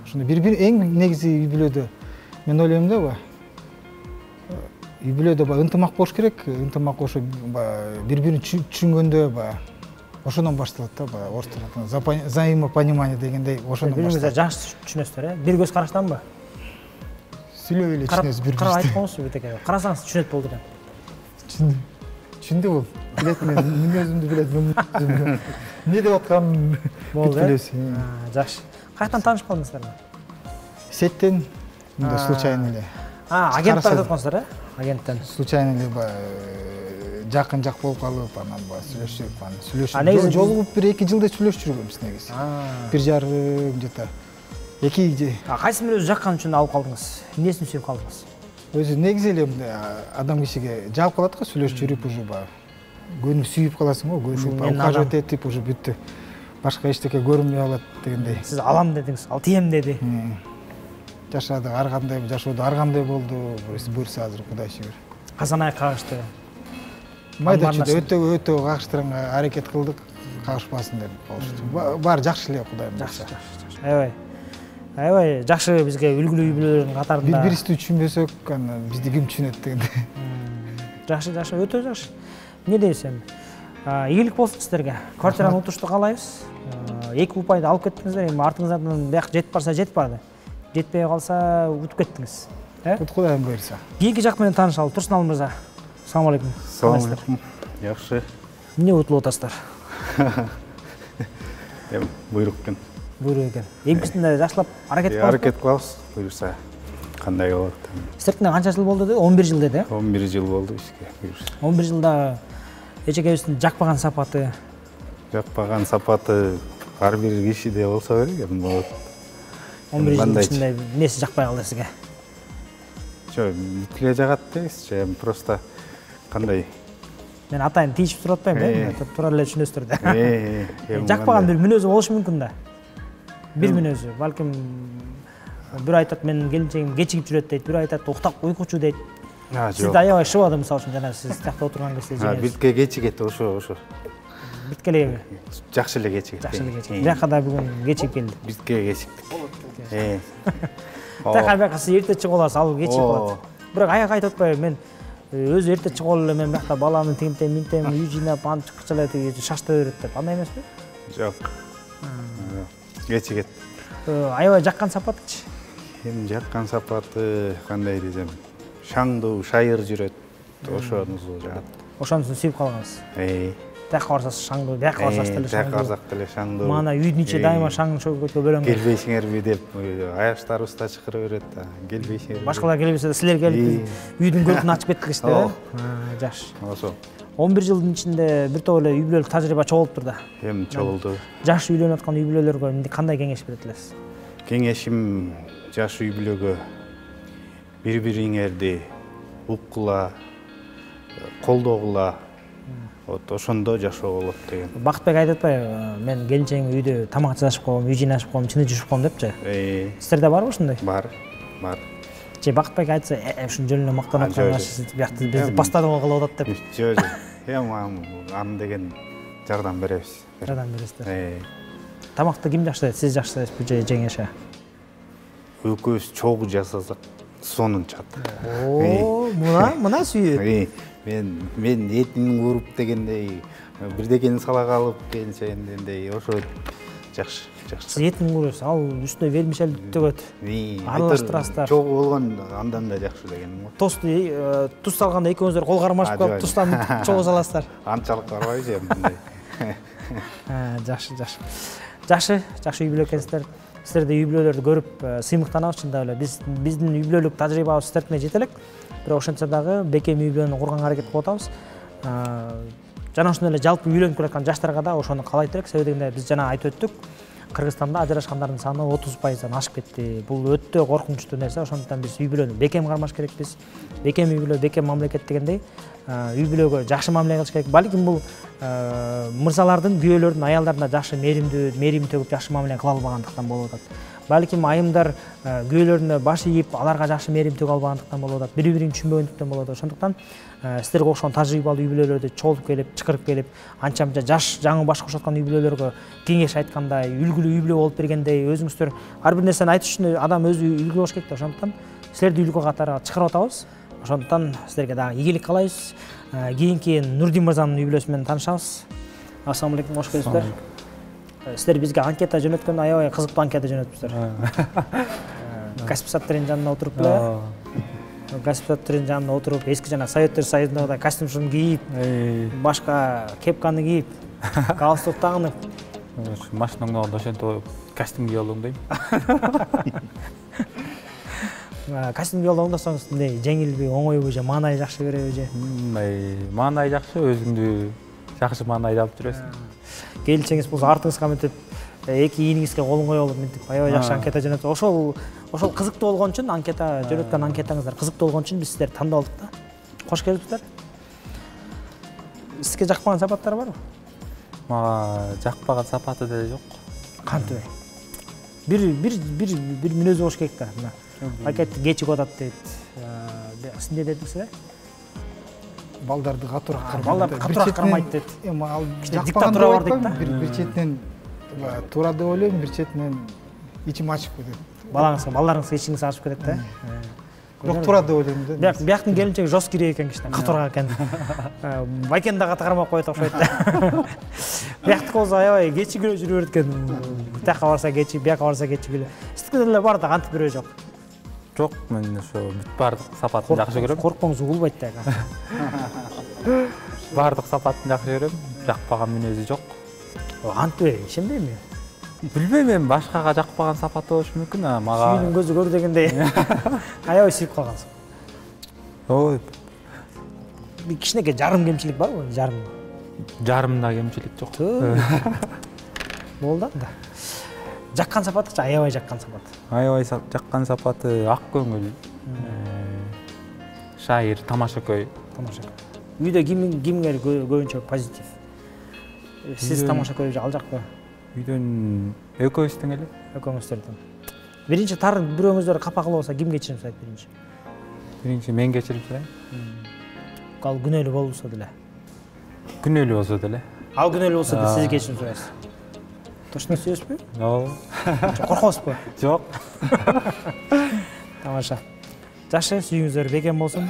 Ошондо бири эң негизи үй бүлөдө мен ойлойм да, үй бүлөдө ынтымак болуш керек. Ынтымак ошо бири-бирин түшүнгөндө ошондон башталат да, орус тилинде взаимопонимание дегендей ошондон башталат. Бириңизди жакшы түшүнөсүздөр, бир көз караштанбы? Сүйлөп эле түшүнөбүз бир-бирибизди. Карап айтып коңузчу битеке. Карасаңыз түшүнөт болду экен. Түшүндү бул. Билет мен мүнөзүмдү билет. Не деп атканын болду. билет. Жакшы. Каяктан таанышып калдыңыздар? сеттен мында случайно эле агенттер жаткансыздар э агенттен случайно эле баягы жакын жак болуп калып анан баягы сүйлөшүп негизи жолугуп 1-2 жылдай сүйлөшүп жүргөнбүз негизи 1,5 жета 2 кайсы бир өзү жаккан үчүн алып калдыңыз эмнесин сүйүп калдыңыз өзү негизи эле мындай адам кишиге жаап калат го сүйлөшүп жүрүп уже баягы көнүп сүйүп каласың го көнүп ухаживать этип уже бүттү башка эчтеке көрүнбөй калат дегендей сиз алам дедиңиз ал тием деди жашадык ар кандай жашоодо ар кандай болду буюрса азыр кудай шүгүр казан аяк кагышты майда чүйдө өтө кагыштырганга аракет кылдык кагышпасын деп болушту баары жакшы эле кудайым жакшы аябай жакшы бизге үлгүлүү үй бүлөлөрдүн катарында биз бирибизди түшүнбөсөк анан бизди ким түшүнөт дегендей жакшы өтө жакшы эмне дейсиз эми ийгилик болсун сиздерге квартираны утушту каалайбыз 2 упайды алып кеттиңиздер эми артыңыздан бияк жетип барса жетип барды жетпей калса утуп кеттиңиз кудайым буйрса кийинки жак менен таанышалы турсуналы мырза assalomu alaykum assalomu alaykum жакшы эмне утулуп атасыздар эми буйрук экен эмкисинде жакшылап аракет кылабыз буюрса кандай болот сиздердикине канча жыл болду деди 11 жыл деди 11 жыл болду ишке буюрса 11 жылда эчекебиздин жакпаган сапаты ар бир кишиде болсо керек эми болот 11 жылдын ичинде эмнеси жакпай калды сизге жок бүт эле жагат дегизчи эми просто кандай мен атайын тийишип сурап атпайм туура эле түшүнөсүздөр да жакпаган бир мүнөзү болушу мүмкүн да бир мүнөзү балким бир айтат менин келинчегим кечигип жүрөт дейт бир айтат уйкучу дейт сизди аябай шыбады мисалы үчүн жана сиз тиякта отурган кезде бирке кечигет ошо битке эле жакшы эле кечигет бияка да бүгүн кечигип келди битке кечиктик тияка бияка сиз эрте чыгып аласыз ал кечигип калат бирок аяк айтып атпайбы мен өзү эрте чыгып алып эле мен биякта баланы тигинтем минтем үй жыйнап аны чыккыча эле шашта берет деп андай эмеспи жок кечигет аябай жаккан сапатычы эми жаккан сапаты кандай десем шаңдуу шайыр жүрөт ошонусу жагат ошонусун сүйүп калгансыз тияка барсаңыз шаңдуу бияка барсак деле тияка барсак деле шаңдуу мана үйдүн ичи дайыма шаң шөгөткө бөлөнгөн келбейсиңерби деп аяштарыбыз да чакыра берет келбейсиңерби башкалар келбесе да силер келип үйдүн көлкүн ачып кеткиличти жакшы ошо 11 жылдын ичинде бир топ эле үй бүлөлүк тажрыйба чогулуптур да эми чогулду жаш үйлөнүп аткан үй бүлөлөргө кандай кеңеш берет элесиз кеңешим жаш үй бүлөгө бири бириңерди уккула колдогула ошондо жашоо болот деген бакытбек айтып атпайбы мен келинчегимге үйдө тамак жасашып коем үй жыйнашып коем чыны жуушуп коем депчи сиздерде барбы ушундай бар же бакытбек айтса ушунун жөнүнө мактанып аткан биякты бизди постановка кылып атат деп жок эми аны деген жардам бересиздер тамакты ким жакшылайт сиз жакшылайсызбы же жеңеше экөөбүз чогуу жасасак сонунча мына сүйүт мен этин кууруп дегендей бирдекени сала калып келинчегиндей ошо жакшы сиз этин куурасыз ал үстүнө вермишель төгөт аралаштырасыздар чогуу болгон андан да жакшы дегеним го туз салганда экөөңүздөр кол кармашып калып туздан чогуу саласыздар анчалык карабайбыз эми мындай жакшы үй бүлө экенсиздер сиздерде үй бүлөлөрдү көрүп сыймыктанабыз чындап эле биздин үй бүлөлүк тажрыйбабыз сиздердикине жете элек бирок ошентсе дагы бекем үй бүлөнү курганга аракет кылып атабыз жана ошондой эле жалпы үйлөнүп келаткан жаштарга да ошону каалайт элек себеби дегенде биз жана айтып өттүк Кыргызстанда ажырашкандардын саны 30%дан ашып кетти бул өтө коркунучтуу нерсе ошондуктан биз үй бүлөнү бекем кармаш керекпиз бекем үй бүлө бекем мамлекет дегендей үй бүлөгө жакшы мамиле кылыш керек балким бул мырзалардын күйөөлөрдүн аялдарына жакшы мээрим төгүп жакшы мамиле кыла албагандыктан болуп атат балким айымдар күйөөлөрүнө баш ийип аларга жакшы мээрим төгө албагандыктан болуп атат бири бирин түшүнбөгөндүктөн болуп атат ошондуктан сиздерге окшогон тажрыйбалуу үй бүлөлөрдү чогултуп келип чакырып келип анча мынча жаш жаңы баш кошуп аткан үй бүлөлөргө кеңеш айткандай үлгүлүү үй бүлө болуп бергендей өзүңүздөр ар бир нерсени айтыш үчүн адам өзү үлгү болуш керек да ошондуктан силерди үлгү катары чакырып атабыз ошондуктан сиздерге дагы ийгилик каалайбыз кийинки Нурдин мырзанын үй бүлөсү менен таанышабыз ассалому алейкум кош келипсиздер сиздер бизге анкета жөнөткөндө аябай кызыктуу анкета жөнөтүпсүздөр касип саттердин жанына отуруп эле касип саттердин жанына отуруп эски жана советтер союзундагыдай костюм кийип башка кепканы кийип галстук тагынып машина оңдогондо ошентип костюм кийип алдым дейм кастингге оңдосоңуз мындай жеңилби, оңойбу же маанай жакшы береби же? Маанай жакшы, өзүңдү жакшы маанайда алып жүрөсүң. Келинчеңиз болсо артыңызга мынтип эки ийиңизге колун коюп алып мынтип аябай жакшы анкета жөнөтүп, ошол кызыктуу болгон үчүн анкета жөнөткөн анкетаңыздар кызыктуу болгон үчүн биз сиздерди тандап алдык да. Кош келипсиздер. Сизге жакпаган сапаттар барбы? Мага жакпаган сапаты деле жок. Кантип? Бир мүнөзү болуш керек да. Акет кечик атат дейт. Сизде дедиңиз? Балдарды катуураак кармайт. Балдарды катуураак кармайт дейт. Эми ал диктатура бар дейт да. Бир четинен туура деп ойлойм, бир четинен ичим ачып кетет. Балдарыңызга ичиңиз ачып кетет да. Бирок туура деп ойлойм да. Бияктын келинчеги жесткий экен кичине, катуураак экен. Байкен да каты кармап коет окшойт да. Бияктыкы болсо аябай кечигире жүрө берет экен. Бияка барса кечи, бияка барса кечигире. Сиздикиде деле бар да, кантип бирөө жок. Жок, мен ошо баардык сапатын жакшы көрөм. Коркпоңуз, угулбайт да. Баардык сапатын жакшы көрөм, жакпаган мүнөзү жок. Антпей, ишенбейм. Билбейм, мен башкага жакпаган сапаты болушу мүмкүн, мага. Сүйүнүн көзү көр дегендей. Аябай сүйүп калгансың. Ой. Bir кичинекей жарым кемчилик барбы? Жарымда кемчилик жок. Болду да. Жаккан сапатычы аябай жаккан сапат. Аябай жаккан сапаты ак көңүл. Шайыр, тамашакөй. Үйдө кимге көбүнчө позитив? Сиз тамашакөй ал жакпы? Үйдөн экөөбүздүн эле. Экөөңүздөрдөн. Биринчи тар бирөөңүздөр капа кылып алса ким кечирим сурайт биринчи? Биринчи мен кечирим сурайм. Ал күнөөлүү болбосо деле. Күнөөлүү болсо деле. Ал күнөөлүү болсо деле сиз кечирим сурайсыз. Точно сөзбү? Жок. Коркосузбу? Жок. Тамаша. Жакшы, сүйүңүздөр бекем болсун.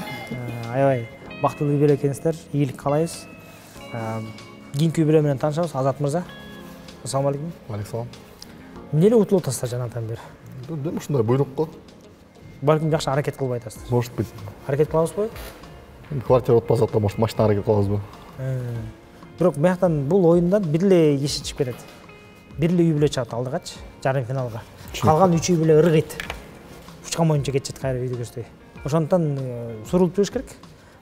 Аябай бактылуу үй экенсиздер. Ийгилик каалайбыз. Кийинки үй менен таанышабыз. Азат мырза. Ассалому алейкум. Алейкум. Эмне утулуп атасыздар жанатан бери? Дем ушундай буйрук го. Балким жакшы аракет кылбай атасыздар. Может быть. Аракет кылабызбы? Квартира отпаса да, может, машина аракет кылабызбы? Бирок бияктан бул оюндан бир эле киши чыгып кетет. Бир эле үй бүлө чыгат алдыгачы, жарым финалга. Калган 3 үй бүлө ыргыйт. Учкан боюнча кетет кайра үйдө көздөй. Ошондон сурулуп жүрүш керек.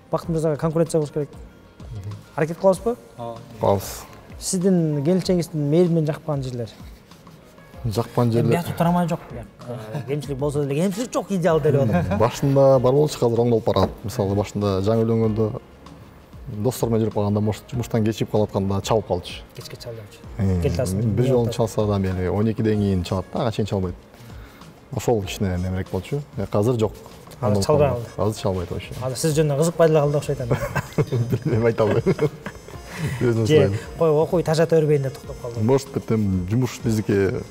Бакыт мырзага конкуренция болуш керек. Аракет кылабызбы? Кылабыз. Сиздин келинчеңиздин мээримден жакпаган жерлер? Жакпаган жерлер. Бияк турамай жок. Кемчилик болсо деле кемчилик жок, идеал деле болот. Башында бар болчу, азыр оңдолуп барат. Мисалы башында жаңы үйлөнгөндө достор менен жүрүп калганда, может, жумуштан кечип калатканда чабып калчу. Кечке чалдымчы. Келтасың. Бир жолу чалса да мени 12ден кийин чалат да, ага чейин чалбайт. Ошол кичине немерек болчу. Азыр жок. Азыр чалбай калды. Азыр чалбайт вообще. Азыр сиз жөнүндө кызыкпай деле калды окшойт анда. Билбейм, айта албайм. Же, кой окуй тажата бербейин деп токтоп калды. Может, битем жумуш биздики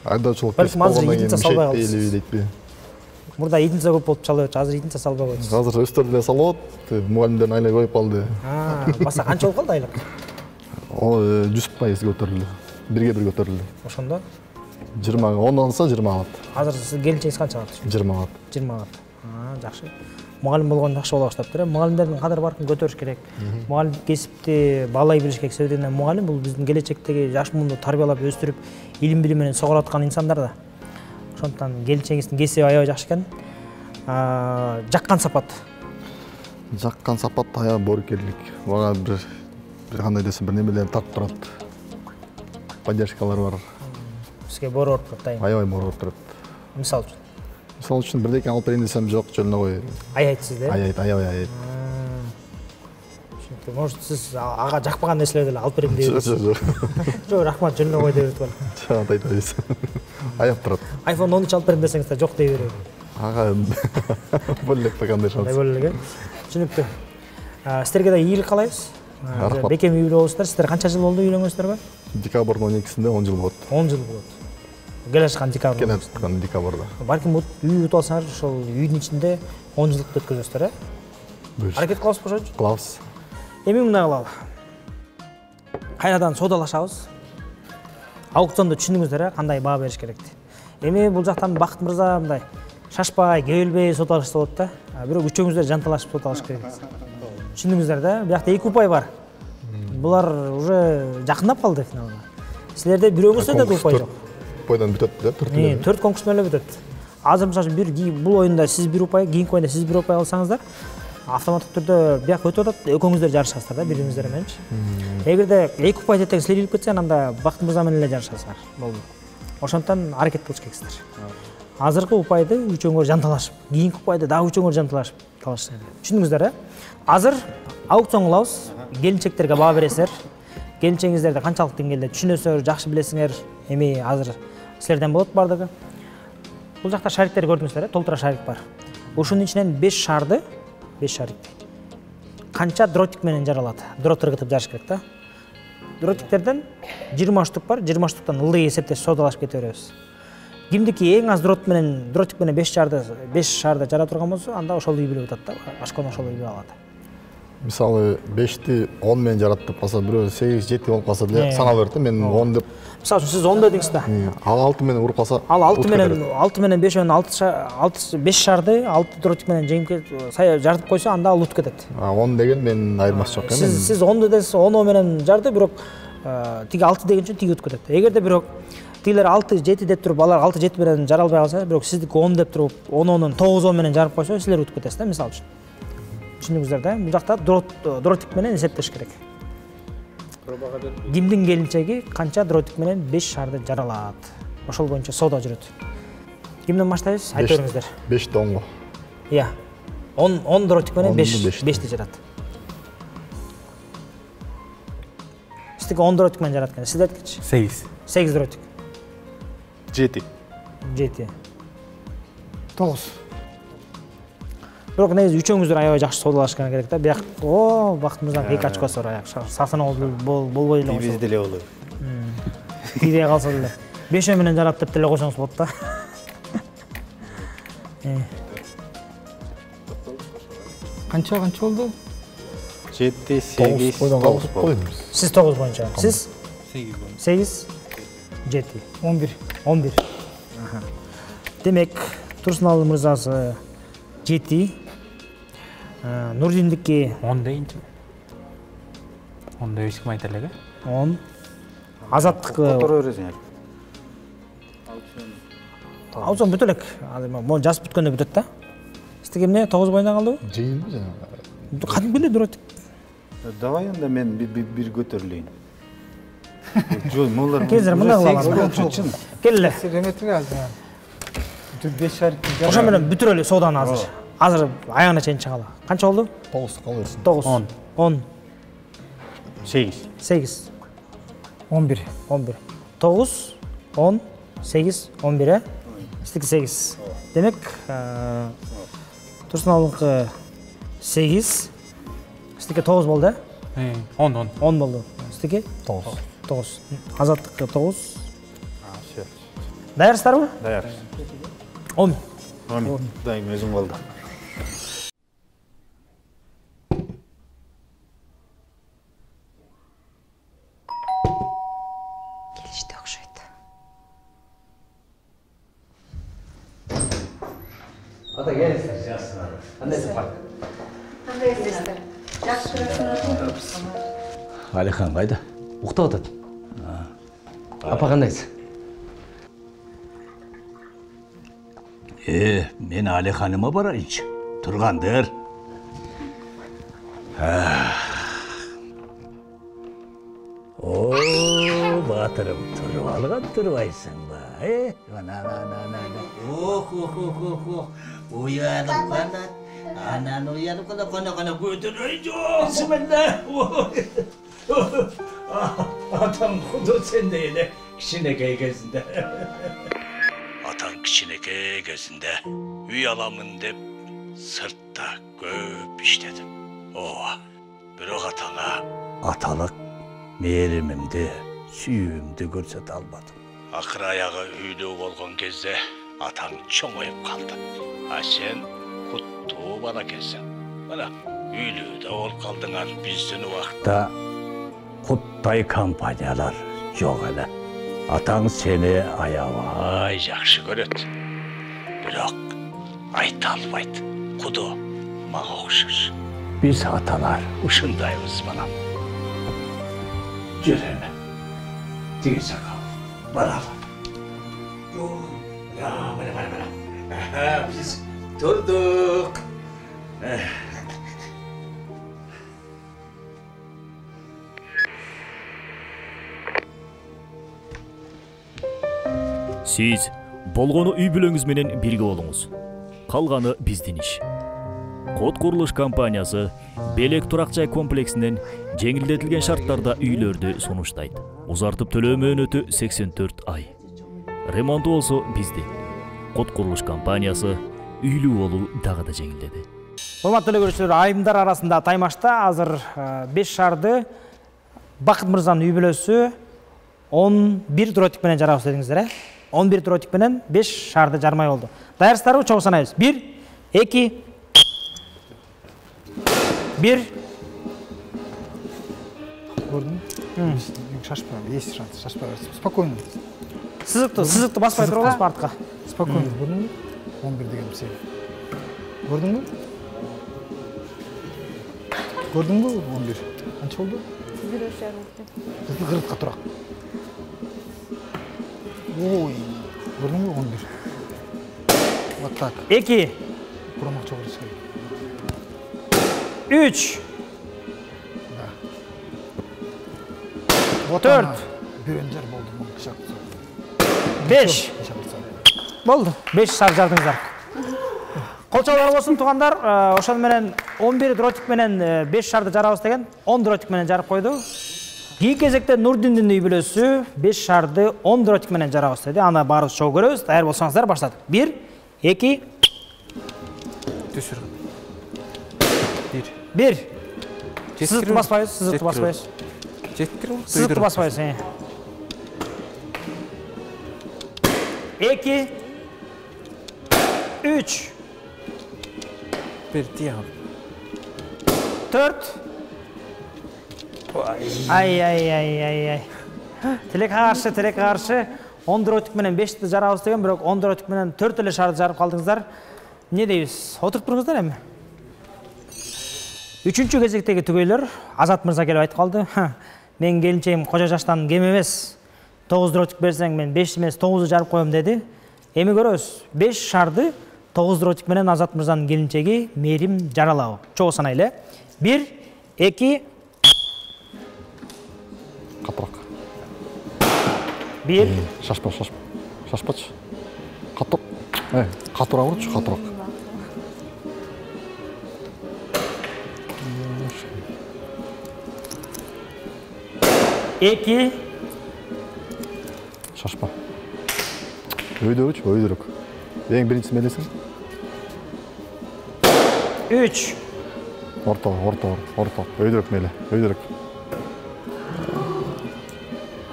айдоочулук балким азыр идинче салбай калды. дейтпи. Мурда идинче көп болуп чала берчү, азыр идинче салбай койдуңуз. Азыр өстөр деле салып атат, мугалимдердин айлыгы коюп калды. Баса канча болуп калды айлык? Ол 100% көтөрүлдү. Бирге бир көтөрүлдү. Ошондо 20 10 алса 20 алат. Азыр сиз келинчеңиз канча алат? 20 алат. 20 алат. Жакшы. Мугалим болгон жакшы боло баштаптыр. Мугалимдердин кадыр баркын көтөрүш керек. Мугалим кесипти баалай билиш керек. Себеби мугалим бул биздин келечектеги жаш муунду тарбиялап өстүрүп, илим билим менен согулаткан инсандар да. Ошондон келинчеңиздин кесиби аябай жакшы экен. Жаккан сапат. Жаккан сапат аябай боорукерлик. Мага бир кандай десем, бир немелерди тартып турат. Поддержкалар бар. Сизге боор болуп турат. Аябай боор болуп турат. Мисалы үчүн. Мисалы үчүн бирдеке алып берейин десем, жок, жөнүнө кой. Аябайсыз да? Аябай аябай. Может, сиз ага жакпаган нерселерди эле алып берем деп Жок. Жок, рахмат, жөнүнө кой деп атып Жок, айтабыз. Аяп турат. iPhone 13 алып берем десеңиз да жок дей берем. Ага бөлек да кандай шанс. Бөлек э? Түшүнүктүү. Сиздерге да ийгилик каалайбыз. Бекем үй бүлө болсуздар. Сиздер канча жыл болду үйлөнгөнүңүздөргө? Декабрдын 12-синде 10 жыл болот. 10 жыл болот. Келаткан декабрда. Келаткан декабрда. Балким үй утуп алсаңар, ошол үйдүн ичинде 10 жылдыкты өткөзөсүздөр, э? Аракет кылабызбы ошочу? Кылабыз. Эми мындай кылалы. Кайрадан содалашабыз. Аукционду түшүндүңүздөр, кандай баа бериш керекти. Эми бул жактан Бакыт мырза мындай шашпай, кебелбей содалашса болот да. Бирок үчөөңүздөр жанталашып содалаш керек. Түшүндүңүздөр да? Биякта 2 упай бар. Булар уже жакындап калды финалга. Силерде бирөөңүздө да упай жок. Упайдан бүтөт да, 4. 4 конкурс менен бүтөт. азыр мисалы үчүн бул оюнда сиз 1 упай, кийинки оюнда сиз 1 упай алсаңыздар, автоматтык түрдө бияк өтүп атат, экөөңүздөр жарышасыздар да бириңиздер мененчи. Эгерде 2 упай тетең силер илип кетсе, анда Бактын мырза менен эле жарышасыздар. Болду. Ошондон аракет кылыш керексиздер. Азыркы упайды үчөөңөр жанталашып, кийинки упайды дагы үчөөңөр жанталашып талашсаңар. Түшүндүңүздөр, Азыр аукцион кылабыз, келинчектерге баа бересиздер. Келинчегиңиздерди канчалык деңгээлде түшүнөсүңөр, жакшы билесиңер, эми азыр силерден болот бардыгы. Бул жакта шариктер көрдүңүздөр, толтура шарик бар. Ушунун ичинен 5 шарды, 5 шарикти канча дротик менен жаралат? Дрот ыргытып жарыш керек да. Дротиктерден 20 штук бар, 20 штуктан ылдый эсептеш соодалашып кете беребиз. Кимдики эң аз дротик менен 5 шарды жара турган болсо, анда ошол үй билип атат да, ашкон ошол үй билип алат. Мисалы 5ти 10 менен жарат деп калса, бирөө 8-7 болуп калса деле санала берет да, мен 10 деп. Мисалы үчүн сиз 10 дедиңиз да. Ал 6 менен уруп калса, ал 6 менен 5 шарды 6 дротик менен жеңип жарытып койсо, анда ал утуп кетет. 10 деген менин айырмасы жок экен. Сиз 10 дедиңиз, 10 менен жарды, бирок тиги 6 деген үчүн тиги утуп кетет. Эгерде бирок тигилер 6-7 деп туруп, алар 6-7 менен жара албай калса, бирок сиздики 10 деп туруп, 10-н 9 менен жарып койсо, силер утуп кетесиз да, мисалы үчүн. Түшүндүңүздөр да? Бул жакта дротик менен эсептеш керек. Кимдин келинчеги канча дротик менен 5 шарды жаралат? Ошол боюнча соода жүрөт. Кимден баштайбыз? Айтып бериңиздер. 5 10го. Иә. 10 дротик менен 5ти жарат. Сиздики 10 дротик менен жарат экен. Сиздердикичи? 8 дротик. 7. 9. Бирок негизи үчөөңүздөр аябай жакшы соодалашкан керек да. Бияк, Бактын мырзанын 2 очкосу бар, аяк сасына болбой эле. Биз деле болот. Тиде калса деле. 5 менен жарат деп деле койсоңуз болот да. Канча болду? 7, 8, 9 болду. Сиз 9 боюнча. Сиз 8, 7, 11. Демек, Турсуналдын мырзасы 7, Нурдиндики 10 дейинчи. 10 деп эч ким айта элек, 10. Азаттыкы которо бересиң. Аузун бүтө элек. Азыр мону жазып бүткөндө бүтөт да. Сиздики эмне 9 боюнда калдыбы? Жыйынбы жана. Кадимки эле дротик. Давай анда мен бир көтөрүлөйүн. Жол, молар. Келиңиздер, мындай кылабыз. Келе. Реметиге азыр. 5 шарик. Ошо менен бүтүрөлү сооданы азыр. Азыр аягына чейин чыгалы. Канча болду? 9 кала берсин. 9. 10. 8. 11. 9, 10, 8, 11. Сиздики 8. Демек, Турсуналдыкы 8. Сиздики 9 болду, 10 болду. Сиздики 9. Азаттыкы 9. Все. Даярсыздарбы? Даяр. 10. Дайым өзүң болду. Келишти окшойт. Ата келиңиздер, жакшысыздар. Кандайсыз бар? Кандайсыздар? Жакшы көрөсүңөрбү? Алихан кайда? Уктап атат. Апа кандайсыз? Мен Алиханыма барайынчы. Тургандыр. О, батырым, туруп алган турбайсың ба? Уянып калат. Анан уянып калат, кана көтөрөйчү. Бисмилла. Атаң кудо сенде эле кичинекей кезинде. Атаң кичинекей кезинде үй аламын деп сыртта көп иштедим. Бирок атаңа аталык мээримимди, сүйүүмдү көрсөтө албадым. Акыр аягы үйлүү болгон кезде атаң чоңоюп калды. Сен куттуу бала экенсиң. Мына үйлүүдө болуп калдыңар. Биздин убакта куттай компаниялар жок эле. Атаң сени аябай жакшы көрөт. Бирок айта албайт. Кудо мага окшош. Биз аталар ушундайбыз балам. Жүр эми. Тиги жака баралы. Бара. Biz durduk. Siz болгону үй бүлөңүз менен бирге болуңуз. Калганы биздин иш. Код курулуш компаниясы Белек турак жай комплексинен жеңилдетилген шарттарда үйлөрдү сунуштайт. Узартып төлөө мөөнөтү 84 ай. Ремонту болсо биздин. Код курулуш компаниясы үйлүү болуу дагы да жеңилдеди. Урматтуу көрүүчүлөр, айымдар арасында таймашта азыр 5 шарды Бакыт мырзанын үй бүлөсү 11 дротик менен жарабыз дедиңиздер, 11 дротик менен 5 шарды жармай болду. Даярсыздарбы? Чогуу санайбыз. 1, 2, 1. Көрдүң? Шашпа, есть шанс, шашпа. Спокойно. Сызыкты баспай турабыз артка. Спокойно. Көрдүңбү? 11 деген сен. Көрдүңбү? Көрдүңбү? 11. Канча болду? 1,5. Кырытка турак. Ой, көрдүңбү? 11. Вот так. 2. Курамак чогулуш. 3. Да. Вот 4. Биренжер болду. 5. Болду. 5 шар жардыңыздар. Колчолор болсун туугандар, ошол менен 11 дротик менен 5 шарды жарабыз деген 10 дротик менен жарып койду. Кийинки кезекте Нурдиндин үй бүлөсү 5 шарды 10 дротик менен жарабыз деди. Аны баарыбыз чогуу көрөбүз. Даяр болсоңуздар баштадык. 1, 2. Түшүр. 1. Сызыкты баспайбыз, сызыкты баспайбыз. Жеткирип. Сызыкты баспайбыз. 2, 3. 1 тиям. 4. Ай. Тилек каршы. 10 дротик менен 5ти жарабыз деген, бирок 10 дротик менен 4 эле шарды жарып калдыңыздар. Не дейбиз? Отуруп туруңуздар эми. 3-чү кезектеги түгөйлөр Азат мырза келип айтып калды. Мен келинчегим кожо жаштан кем эмес. 9 дротик берсең мен 5 эмес 9 жарып коем деди. Эми көрөбүз. 5 шарды 9 дротик менен Азат мырзанын келинчеги Мерим жаралабы. Чогуу санайлы. 1, 2. Катыраак. 1. Шашпачы. Катыраак урчу, катыраак. 2. Шашпа. Өйдөрөк. Эң биринчиси мелесиң. 3. Орто. Өйдөрөк меле. Өйдөрөк.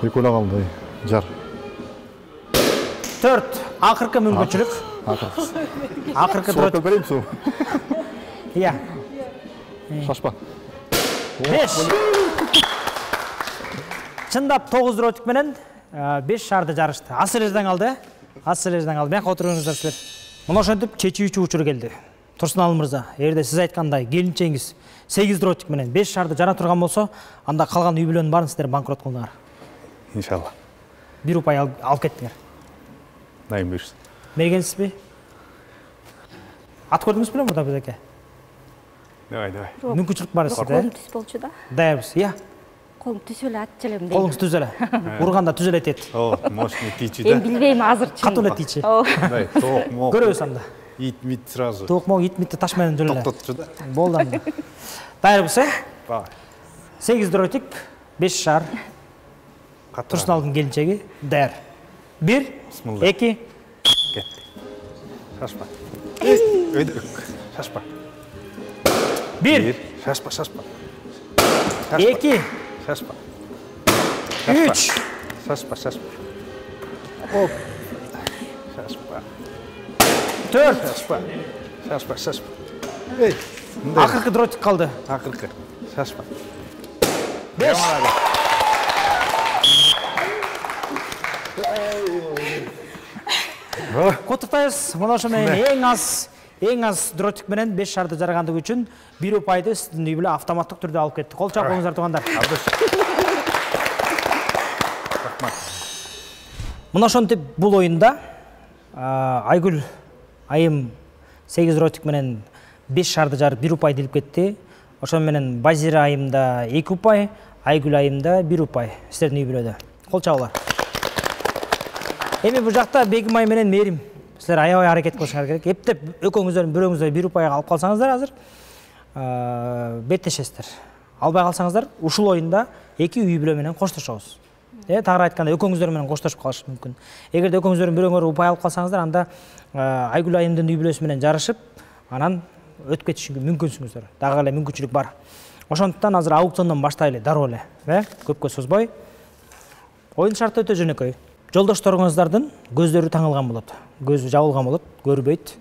Экөөлө калды. Жар. 4. Акыркы мүмкүнчүлүк. Акыркы дротик. Берем суу. Иә. Шашпа. 5. Чындап 9 дротик менен 5 шарды жарышты. Аселерден калды. Мен отуруңуздар силер. Мына ошентип чечүүчү учур келди. Турсуналы мырза, эгерде сиз айткандай келинчеңиз 8 дротик менен 5 шарды жара турган болсо, анда калган үй бүлөнүн баарын сиздер банкрот кылдыңар. Иншалла. 1 упай алып кеттиңер. Дайым берсин. Бергенсизби? Ат көрдүңүз белем мурда бизеке? Давай. Мүмкүнчүлүк бар сизде. Колум түз болчу да. Даярбыз, иә. Колум түз эле ат желем дейм. Колуңуз түз эле. Урганда түз эле тиет. Мощный тичи да. Эми билбейм азыр чын. Катуу эле тичи. Дай, тоокмок. Көрөбүз анда. Ит-мит сразу. Тоокмок, ит-митти таш менен деле. Токтотчу да. Болду анда. Даярбыз, Бар. 8 дротик, 5 шар. Турсуналдын келинчеги даяр. 1, 2. Кетти. Шашпа. Өйдөрөк. Шашпа. 1. Шашпа. 2. Шашпа. 3. Шашпа. Оп. Шашпа. 4. Шашпа. Эй. Акыркы дротик калды. Акыркы. Шашпа. 5. Куттуктайбыз. Мына ошо менен эң аз дротик менен 5 шарды жаргандыгы үчүн 1 упайды сиздин үй бүлө автоматтык түрдө алып кетти. Кол чап коюңуздар туугандар. Мына ошентип бул оюнда Айгүл айым 8 ротик менен 5 шарды жарып 1 упай делип кетти. Ошон менен Базира айымда 2 упай, Айгүл айымда 1 упай. Силердин үй бүлөдө. Кол чабуулар. Эми бул жакта Бегим айым менен Мерим. Силер аябай аракет кылышыңар керек. Эптеп экөөңүздөр бирөөңүздөр 1 упайга алып калсаңыздар азыр беттешесиздер. Албай калсаңыздар ушул оюнда 2 үй бүлө менен коштошобуз. Тагыраак айтканда экөөңүздөр менен коштошуп калышы мүмкүн. Эгерде экөөңүздөрдүн бирөөңөр упай алып калсаңыздар, анда Айгүл айымдын үй бүлөсү менен жарышып, анан өтүп кетишиңиз мүмкүнсүңүздөр. Дагы эле мүмкүнчүлүк бар. Ошондуктан азыр аукциондон баштайлы дароо эле, көпкө созбой. Оюн шарты өтө жөнөкөй. Жолдошторуңуздардын көздөрү таңылган болот. Көзү жабылган болот, көрбөйт.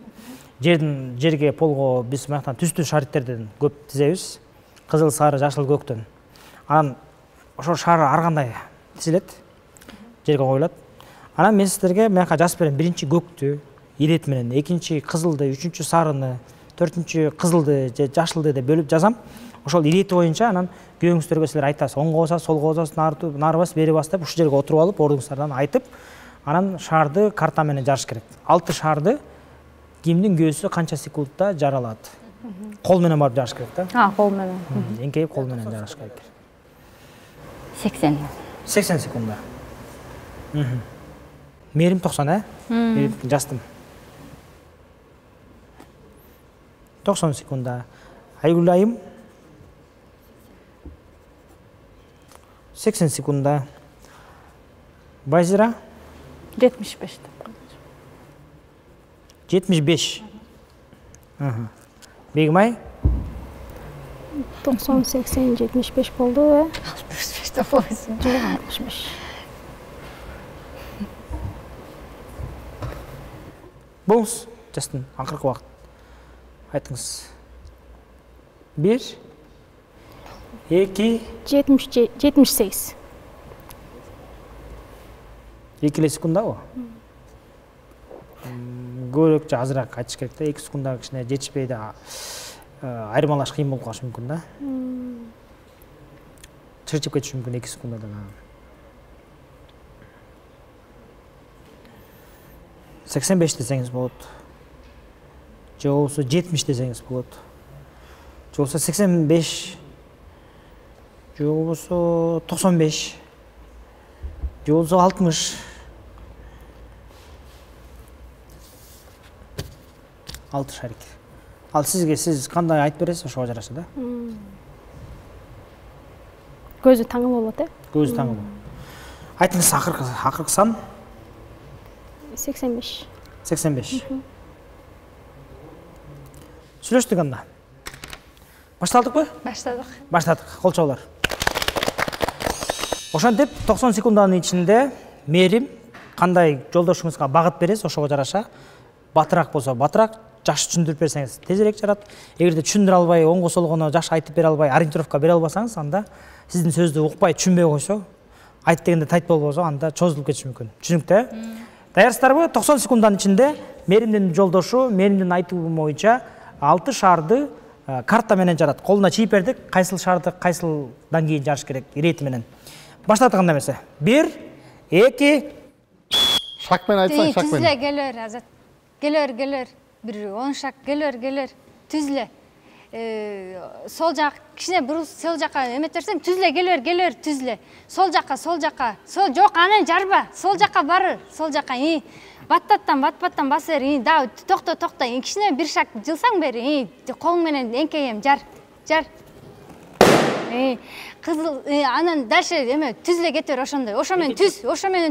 Жерге полго биз мынактан түстүү шариттерден көп тизебиз. Кызыл, сары, жашыл, көктөн. Анан ошол шар ар кандай тизилет, жерге коюлат. Анан мен сиздерге мынакка жазып берем. Биринчи көктү, ирет менен, экинчи кызылды, үчүнчү сарыны, төртүнчү кызылды же жашылды деп бөлүп жазам. Ошол ирети боюнча анан күйөөңүздөргө силер айтасыз, оңго басасыз, солго басасыз, нары бас, бери бас деп ушул жерге отуруп алып, ордуңуздардан айтып, анан шарды карта менен жарыш керек. 6 шарды кимдин күйөөсү канча секундта жара алат. Кол менен барып жарыш керек да. Кол менен. Эңкейип кол менен жарыш керек. 80 секундда. Мерим 90, Мерим жастым. 90 секундда. Айгүл айым 80 секундда. Базира 75. 75. Бегим ай 90, 80, 75 болду. 65 деп койсун. 65. Болуңуз, жастын акыркы убакыт. Айтыңыз. 1 2 78. 2 секундабы? Көбүрөөк же азыраак айтыш керек да. 2 секундага кичине жетишпейди. Айырмалаш кыйын болуп калышы мүмкүн да. Чырчып кетиши мүмкүн 2 секундадан. 85 десеңиз болот. Же болбосо 70 десеңиз болот. Же болбосо 85. Же болбосо 95. Же болбосо 60. 6 шарик. Ал сиз кандай айтып бересиз, ошого жараша да. Көзү таңыл болот, Көзү таңыл. Айтыңыз акыркы сан? 85. 85. Сүйлөштүк анда. Баштадыкпы? Баштадык. Кол чабуулар. Ошентип 90 секунданын ичинде Мерим кандай жолдошуңузга багыт бересиз, ошого жараша. Батыраак болсо батыраак, жаш түшүндүрүп берсеңиз тезирээк жарат. Эгерде түшүндүрө албай, оңго солгоно жаш айтып бере албай, ориентировка бере албасаңыз, анда сиздин сөздү укпай, түшүнбөй койсо, айт дегенде тайт болбосо, анда чозулуп кетиши мүмкүн. Түшүнүктүү? Даярсыздарбы? 90 секунданын ичинде Меримдин жолдошу, Меримдин айтуу боюнча 6 шарды карта менен жарат. Колуна чийип бердик, кайсыл шарды кайсылдан кийин жарыш керек, ирети менен. Баштадык анда эмесе. 1 2 Шак менен айтсаң, шак менен. Түзле келер, Азат. Келер. Bir 10 шак келер. Түзле. Сол жак, кичине буруп сол жака эметерсең, түзле келер, түзле. Сол жака. Сол жок, анан жарба. Сол жака барыр. Сол жака. Батпаттан басыр. Да, токто. Кичине bir шак жылсаң бери. Колуң менен эңкейем, жар. Кызыл, анан дальше эме түзле кетер ошондой. Ошо менен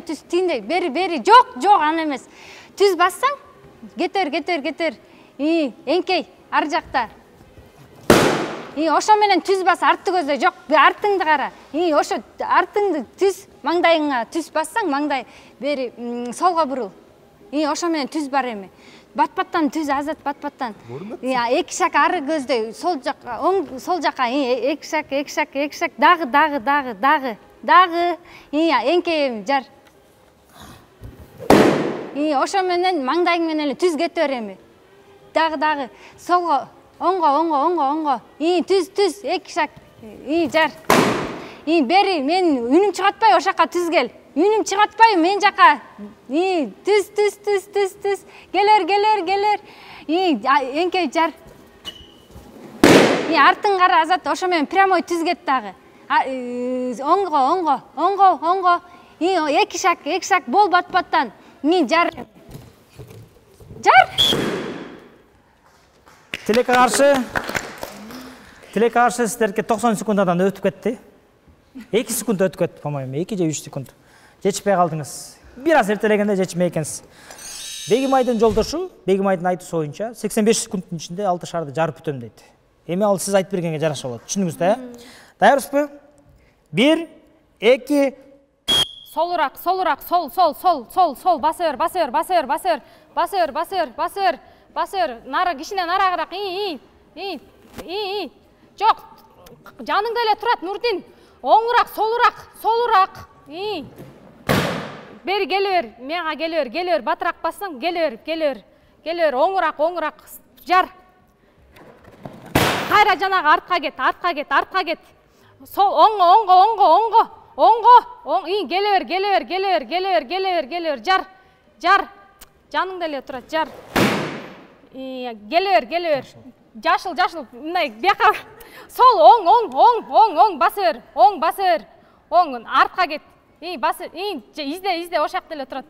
түз тиндей. Бери. Жок, аны эмес. Түз бассаң, кетер. Эңкей, ар жакта. Ошо менен түз бас, артты көздөй. Жок, артыңды кара. Ошо артыңды түз, маңдайыңа түз бассаң, маңдай бери солго бурул. Ошо менен түз бар эми. Батпаттан түз, Азат, батпаттан. Эки шак ары көздөй, сол жака, сол жака, эки шак, дагы. Эңкейем, жар. Ошо менен маңдайың менен түз кетер эми. Дагы. Солго, оңго. Түз, эки шак. Жар. Бери, мен үнүм чыгатпай ошака түз кел. үнүм чыгып атпайбы мен жака? Түз. Келер. Эңкей жар. Артын кара Азат, ошо менен прямой түз кет дагы. Оңго. Эки шаг бол батпаттан. Жар. Тилекке каршы сиздерге 90 секундадан өтүп кетти. 2 секунд өтүп кетти, по-моему, 2 же 3 секунд. Жетишпей калдыңыз. Бир аз эртелегенде жетишмей экенсиз. Бегимайдын жолдошу, Бегимайдын айтуусу боюнча 85 секундтун ичинде 6 шарды жарып бүтөм дейт. Эми ал сиз айтып бергенге жараша болот. Түшүндүңүз да? Даярсызбы? 1, 2. Солураак, сол, басыр. Нара, кичине нарагыраак. Жок, жаныңда эле турат, Нурдин. Оңураак, солураак. Бери келе бер, мага келе бер, батыраак бассаң, келе бер. Оңураак, жар. Кайра жанагы артка кет. Сол, оңго. Келе бер, жар. Жаныңда эле турат, жар. Келе бер. Жашыл, мындай бияка. Сол, оң, басыр. Оң, артка кет. Басыр, изде, ошакта эле турат.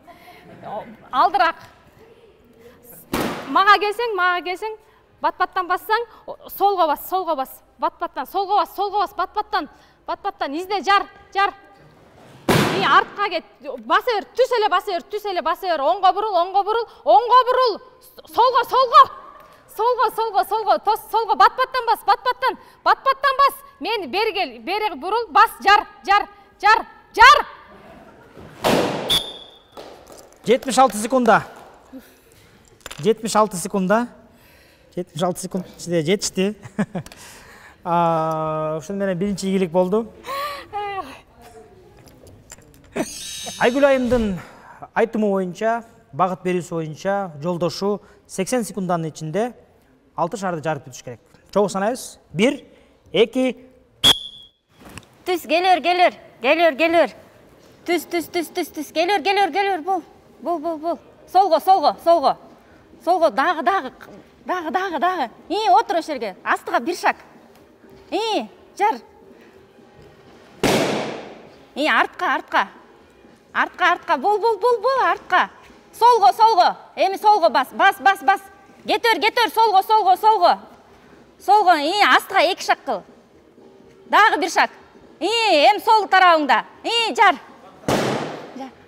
Алдыраак. Мага келсең, батпаттан бассаң, солго бас. Батпаттан, солго бас, батпаттан, изде, жар. Артка кет. Басыр, түз эле басыр. Оңго бурул. Солго. Солго, батпаттан бас. Мени бери кел, бери бурул, бас, жар. 76 секунда. 76 секунд ичинде жетишти. Ошону менен биринчи ийгилик болду. Айгүл айымдын айтымы боюнча, багыт берүүсү боюнча, жолдошу 80 секунданын ичинде 6 шарды жарып бүтүш керек. Чогуу санайбыз. 1, 2. Түз, келер. Түз. Келер. Бол. Солго, дагы. Отур ошол жерге. Астыга бир шаг. Жар. Артка. Бол, артка. Солго. Эми солго бас. Кетер. Солго. Солго, астыга 2 шаг кыл. Дагы бир шаг. Эми сол тарабыңда. Жар.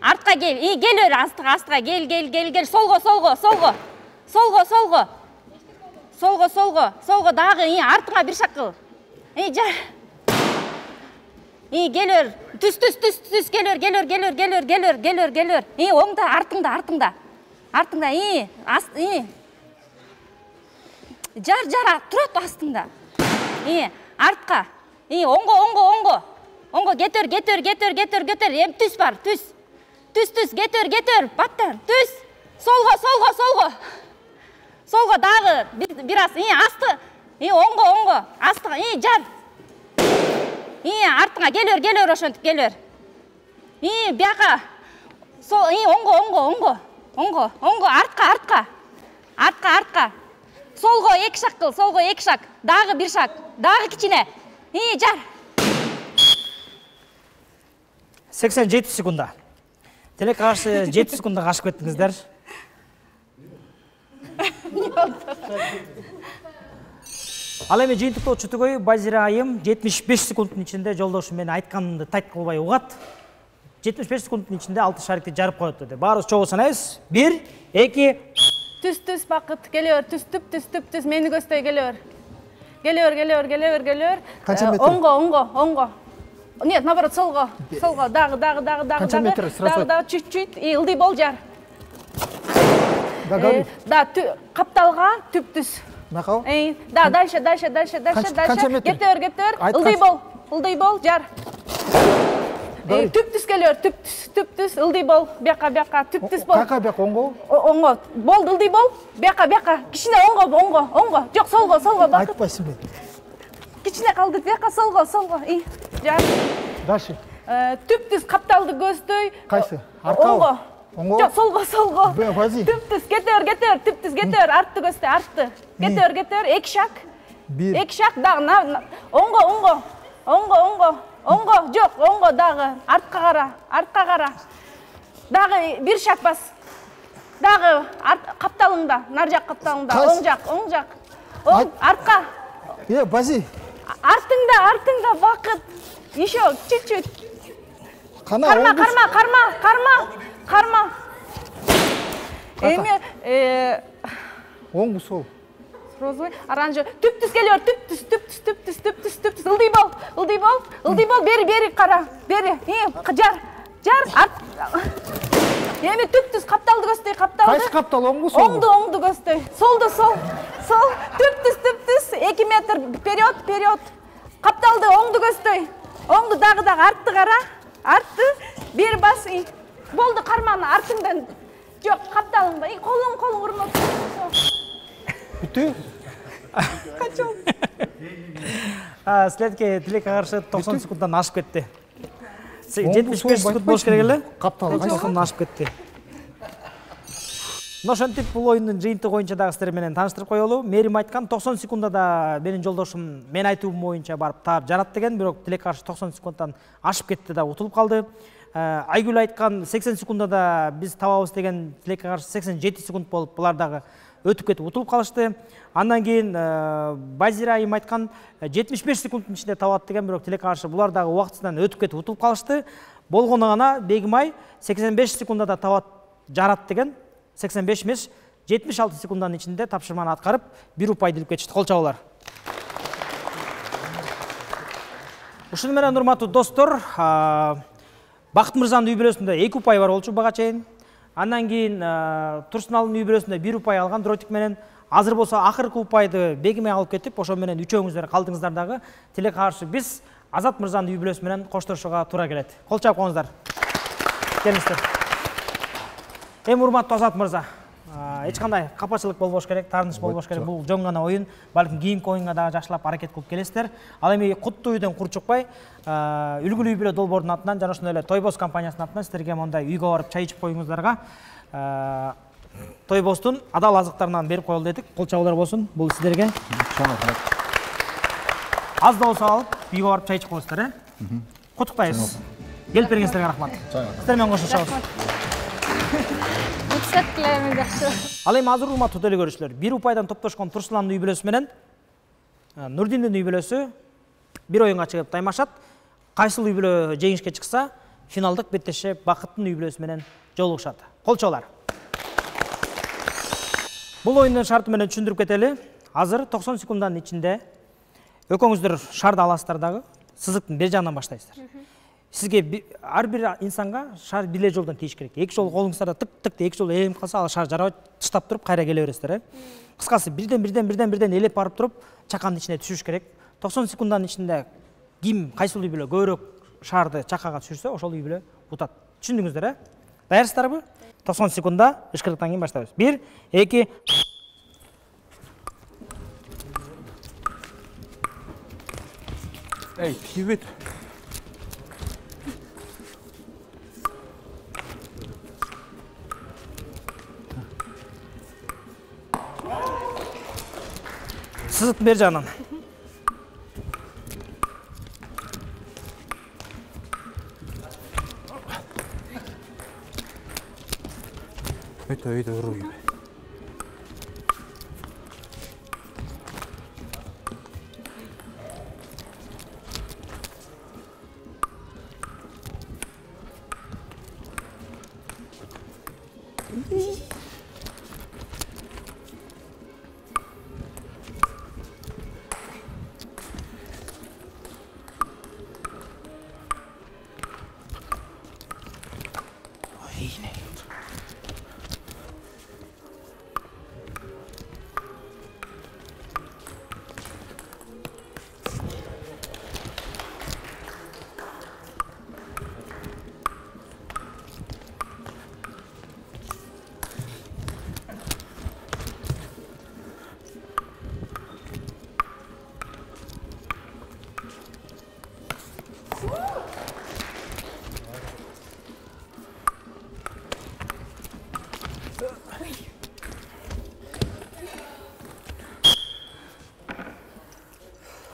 Артка кел. Келер, астыга кел. Солго, дагы артыңа бир шаг кыл. Жар. Келер. Түз. Келер. Оңда, артыңда. Жар, турат астыңда. Артка. Оңго, кетер. Эми түз бар, түз. Кетер, баттан, түз. Солго, дагы бир аз, асты. Оңго, астыга, жар. Артыңа келер, ошентип келер. Бияка. Сол, оңго, артка. Солго 2 шаг кыл, дагы бир шаг, дагы кичине. Жар. 87 секунда. Телекке каршы 7 секунда кашып кеттиңиздер. Ал эми жыйынтыктоочу түгөй Базира айым 75 секундтун ичинде жолдошу менен айтканымды тайт кылбай угат. 75 секундтун ичинде 6 шарикти жарып коет деди. Баарыбыз чогуу санайбыз. 1, 2. Түз, бакыт, келер, түз, мени көздөй келер. Канча метр? Оңго. Нет, наоборот, солго, дагы, чуть-чуть, ылдый бол, жар. Да, капталга, түп-түз. Накал? Да, дальше. Кетер, ылдый бол, жар. Түп-түз келер, түп-түз, ылдый бол, бияка, түп-түз бол. Бияка, оңго? Оңго, бол, ылдый бол, бияка, кичине оңго. Жок, солго, бакыт. Айтпайсың мен. Кичине калды, бияка, солго, жар. Дальше. Түп-түз капталды көздөй. Кайсы? Аркабы? Оңго. Жок, солго. Бази. Түп-түз кетер, түп-түз кетер, артты көздөй, артты. Кетер, 2 шаг. 2 шаг дагы оңго. Жок, оңго дагы. Артка кара. Дагы 1 шаг бас. Дагы капталыңда, нар жак капталыңда, оң жак. Артка. Бази. Артыңда вакыт. Еще чуть-чуть. Карма. Оң сол. Розовый, оранжевый. Түп-түз келер, түп-түз. Ылдый бол, бери кара. Бери. Жар. Эми түп-түз капталды көздөй, Кайсы каптал, оңду сол? Оңду көздөй. Солду сол. Түп-түз. 2 метр вперед. Капталды оңду көздөй. Оңду дагы артты кара. Артты. Бери бас. Болду карманы артыңдан. Жок, капталыңда. Колуң урмат. Бүтү? Качал. Силерге тилекке каршы 90 секунддан ашып кетти. 75 секунд болуш керек эле. Каптал кайсынан ашып кетти. Ошентип бул оюндун жыйынтыгы боюнча дагы сиздер менен тааныштырып коелу. Мерим айткан 90 секундада менин жолдошум мен айтуум боюнча барып таап жарат деген, бирок тилекке каршы 90 секунддан ашып кетти да утулуп калды. Айгүл айткан 80 секундада биз табабыз деген, тилекке каршы 87 секунд болуп булар дагы өтүп кетип утулуп калышты. Андан кийин Базира айым айткан 75 секунддун ичинде табат деген, бирок тилекке каршы булар дагы убактысынан өтүп кетип утулуп калышты. Болгону гана Бегим ай 85 секундада табат жарат деген, 85 эмес 76 секунддун ичинде тапшырманы аткарып 1 упай илип кетишти. Кол чабуулар. Ушуну менен урматтуу достор, Бакыт мырзанын үй бүлөсүндө 2 упай бар болчу бага чейин. Андан кийин Турсуналдын үй бүлөсүндө 1 упай алган дротик менен. Азыр болсо акыркы упайды Бегим ай алып кетип, ошо менен үчөөңүздөр калдыңыздар дагы. Тилекке каршы биз Азат мырзанын үй бүлөсү менен коштошууга туура келет. Кол чаап коюңуздар. Келиңиздер. Эми урматтуу Азат мырза, эч кандай капачылык болбош керек, таарыныч болбош керек. Бул жөн гана оюн, балким кийинки оюнга дагы жакшылап аракет кылып келесиздер. Ал эми куттуу үйдөн кур чыкпай, үлгүлүү үй бүлө долбоордун атынан жана ошондой эле Тойбоз компаниясынын атынан сиздерге мондай үйгө барып чай ичип коюңуздарга Тойбоздун адал азыктарынан берип коелу дедик. Кол чабуулар болсун. Бул сиздерге. Аз да болсо алып, үйгө барып чай ичип коесуздар, Куттуктайбыз. Келип бергениңиздерге рахмат. Сиздер менен коштошобуз. Ал эми азыр урматтуу теле көрүүчүлөр, 1 упайдан топтошкон Турсуландын үй бүлөсү менен Нурдиндин үй бүлөсү бир оюнга чыгып таймашат. Кайсыл үй бүлө жеңишке чыкса, финалдык беттеше Бакыттын үй бүлөсү менен жолугушат. Кол чабуулар. Бул оюндун шарты менен түшүндүрүп кетели. Азыр 90 секунддун ичинде экөөңүздөр шарды аласыздар дагы, сызыктын бер жагынан баштайсыздар. Сизге ар бир инсанга шар бир жолдон тийиш керек. 2 жол колуңуздарда тык-тык деп 2 жол эленип калса, ал шар жарабай тыштап туруп кайра келе бересиздер. Кыскасы бирден элеп барып туруп чаканын ичине түшүш керек. 90 секунддун ичинде ким кайсыл үй бүлө көбүрөөк шарды чакага түшүрсө, ошол үй бүлө утат. Түшүндүңүздөр, Даярсыздарбы? 90 секундда ышкырыктан кийин баштайбыз. 1, 2. Эй, тибет. Сызыктын бер жагынан. Это руй.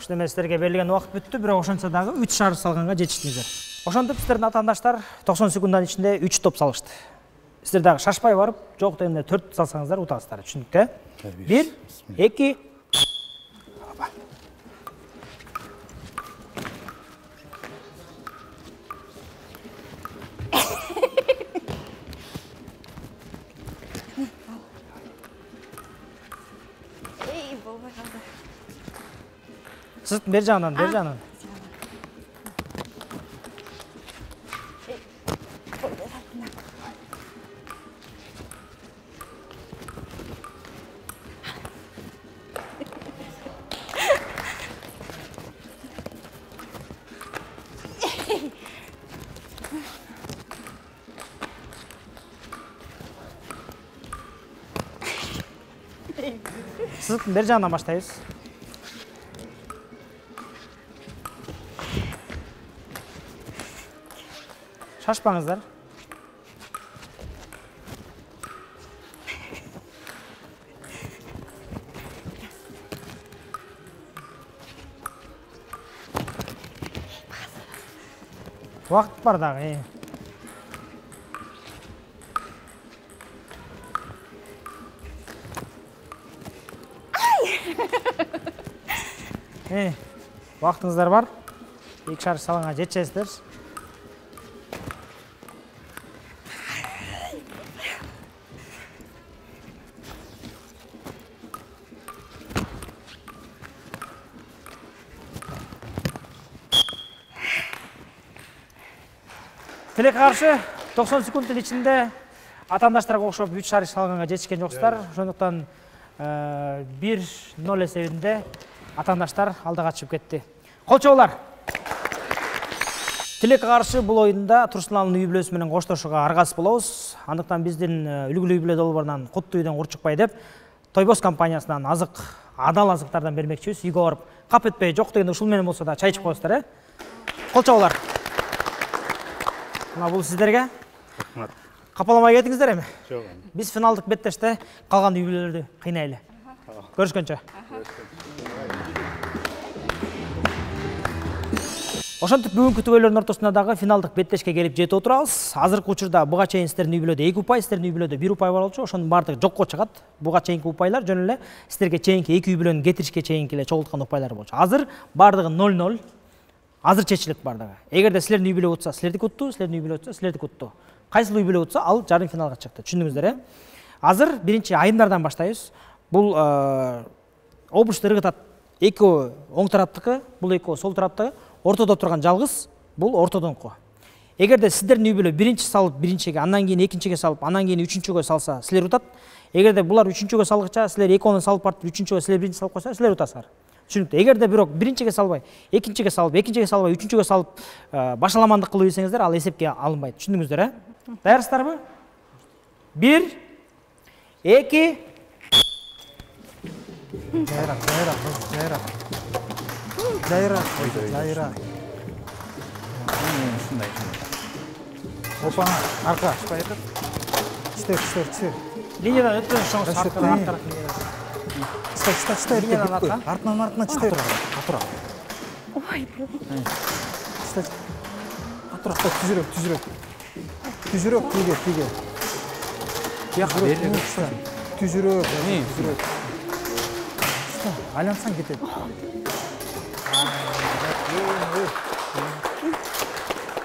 Ошондо сиздерге берилген убакыт бүттү, бирок ошончо дагы 3 шар салганга жетиштиңиздер. Ошондук сиздердин атаандаштар 90 секундтан ичинде 3 топ салышты. Сиздер дагы шашпай барып, жок дегенде 4 салсаңыздар утасыздар. Түшүндүкпү? 1, 2. Сыз бер жагынан, бер жагынан. Сыз бер жагынан баштайбыз. Шашпаңыздар. Вакыт бар дагы. Вакытыңыздар бар. 2 шар салганга жетесиздер. Тилекке каршы 90 секундтун ичинде атаандаштарга окшоп 3 шар салганга жетишкен жоксуздар. Ошондуктан 1-0 эсебинде атаандаштар алдыга чыгып кетти. Кол чабуулар. Тилекке каршы бул оюнда Турсуналдын үй бүлөсү менен коштошууга аргасыз болобуз. Андыктан биздин үлгүлүү үй бүлө долбоорунан куттуу үйдөн кур чыкпай деп Тойбос компаниясынан азык, адал азыктардан бермекчибиз. Үйгө барып кап этпей, жок дегенде ушул менен болсо да чай ичип коесуздар, Кол чабуулар. Мына бул сиздерге. Рахмат. Капаламай кетиңиздер эми. Жок. Биз финалдык беттеште калган үй бүлөлөрдү кыйнайлы. Көрүшкөнчө. Ошентип бүгүнкү түгөйлөрдүн ортосунда дагы финалдык беттешке келип жетип отурабыз. Азыркы учурда буга чейин сиздердин үй бүлөдө 2 упай, сиздердин үй бүлөдө 1 упай бар болчу. Ошонун баардыгы жокко чыгат. Буга чейинки упайлар жөн эле сиздерге чейинки 2 үй бүлөнүн кетиришке чейинки эле чогулткан упайлар болчу. Азыр баардыгы 0-0. Азыр чечилет баардыгы. Эгерде силердин үй бүлө утса, силердики утту, силердин үй бүлө утса, силердики утту. Кайсыл үй бүлө утса, ал жарым финалга чыкты. Түшүндүңүздөр, Азыр биринчи айымдардан баштайбыз. Бул обручты ыргытат. Экөө оң тараптыкы, бул экөө сол тараптагы, ортодо турган жалгыз бул ортодонку. Эгерде сиздердин үй бүлө биринчи салып, биринчиге, андан кийин экинчиге салып, андан кийин үчүнчүгө салса, силер утат. Эгерде булар үчүнчүгө салгыча, силер экөөнү салып барып, үчүнчүгө силер биринчи салып койсо, силер утасыздар. Түшүнүктүү. Эгерде бирок биринчиге салбай, экинчиге салып, үчүнчүгө салып, башаламандык кылып ийсеңиздер, ал эсепке алынбайт. Түшүндүңүздөр, Даярсыздарбы? 1, 2. Жайра. Опа, арка. Читер. Линиядан өтпөңүз, чоң аркараак. Читай. Артынан читай. Атыра. Ой, читай. Атыра, түзүрөк. Түзүрөк, тиге. Түзүрөк. Айлансаң кетет.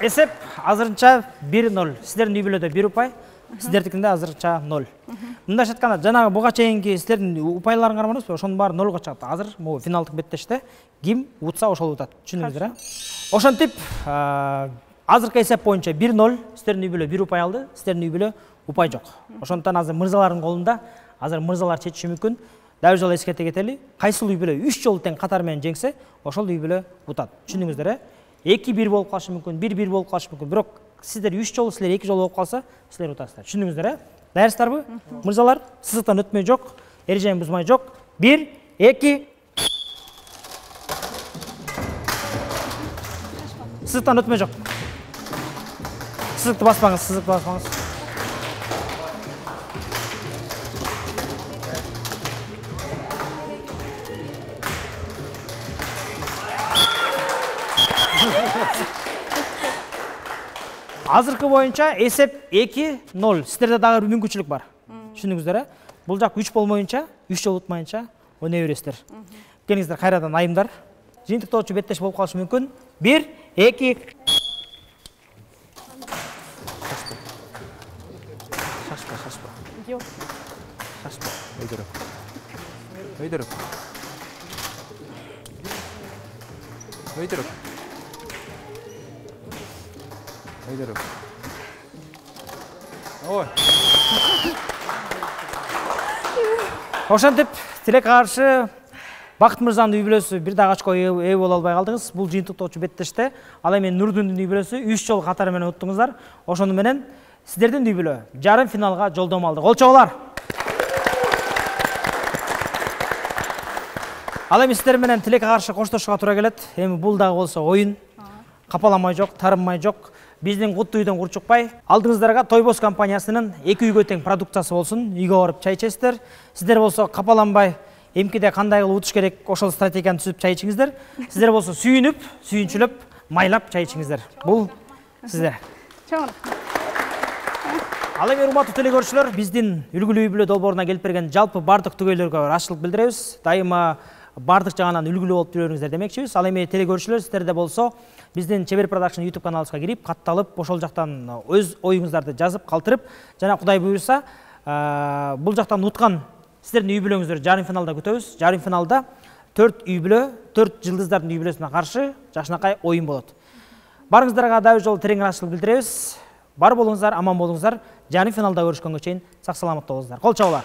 Эсеп азырынча 1-0. Сиздердин үй бүлөдө 1 упай, сиздердикинде азырынча 0. Мындайча айтканда, жанагы буга чейинки сиздердин упайларын карамадыңызбы? Ошонун баары 0го чыгат. Азыр могу финалдык беттеште ким утса ошол утат. Түшүндүңүздөр, Ошентип, азыркы эсеп боюнча 1-0, сиздердин үй бүлө 1 упай алды, сиздердин үй бүлө упай жок. Ошондуктан азыр мырзалардын колунда, азыр мырзалар чечиши мүмкүн. Дагы жолу эскерте кетели, кайсыл үй бүлө 3 жолу тең катар менен жеңсе, ошол үй бүлө утат. Түшүндүңүздөр, 2-1 болуп калышы мүмкүн, 1-1 болуп калышы мүмкүн. Бирок сиздер 3 жолу, силер 2 жолу болуп калса, силер утасыздар. Түшүндүңүздөр, Даярсыздарбы? Мырзалар, сызыктан өтмөй жок, эрежени бузмай жок. 1, 2. Сызыктан өтмөй жок. Сызыкты баспаңыз. Азыркы боюнча эсеп 2-0. Сиздерде дагы бир мүмкүнчүлүк бар. Түшүндүңүздөр, э? Бул жак 3 болмоюнча, 3 жолу утмайынча ойнай бересиздер. Келиңиздер, кайрадан айымдар. Жыйынтыктоочу беттеш болуп калышы мүмкүн. 1, 2. Шашпа. Жок. Шашпа. Өйдөрөк. Ой. Ошентип, тилек каршы Бакыт мырзанын үй бүлөсү бир дагы очко ээ боло албай калдыңыз. Бул жыйынтыктоочу беттеште. Ал эми Нурдундун үй бүлөсү 3 жол катары менен уттуңуздар. Ошону менен сиздердин үй бүлө жарым финалга жолдомо алды. Кол чабуулар. Ал эми сиздер менен тилекке каршы коштошууга туура келет. Эми бул дагы болсо оюн. Капаламай жок, тарынмай жок. Биздин куттуу үйдөн кур чукпай. Алдыңыздарга Тойбос компаниясынын 2 үйгө тең продукциясы болсун. Үйгө барып чай ичесиздер. Сиздер болсо капаланбай, эмкиде кандай кылып утуш керек, ошол стратегияны түзүп чай ичиңиздер. Сиздер болсо сүйүнүп, сүйүнчүлөп, майлап чай ичиңиздер. Бул сиздер. Чоң. Ал эми урматтуу телекөрүүчүлөр, биздин үлгүлүү үй бүлө долбооруна келип берген жалпы бардык түгөйлөргө ырахчылык билдиребиз. Дайыма бардык жагынан үлгүлүү болуп жүрөңүздөр демекчибиз. Ал эми телекөрүүчүлөр, сиздерде болсо биздин Чебер Production YouTube каналыбызга кирип, катталып, ошол жактан өз оюңуздарды жазып, калтырып, жана Кудай буйруса, бул жактан уткан сиздердин үй бүлөңүздөрдү жарым финалда күтөбүз. Жарым финалда 4 үй бүлө, 4 жылдыздардын үй бүлөсүнө каршы жакшынакай оюн болот. Барыңыздарга дагы жолу терең ырахчылык билдиребиз. Бар болуңуздар, аман болуңуздар. Жарым финалда көрүшкөнгө чейин сак саламат болуңуздар. Кол чабуулар.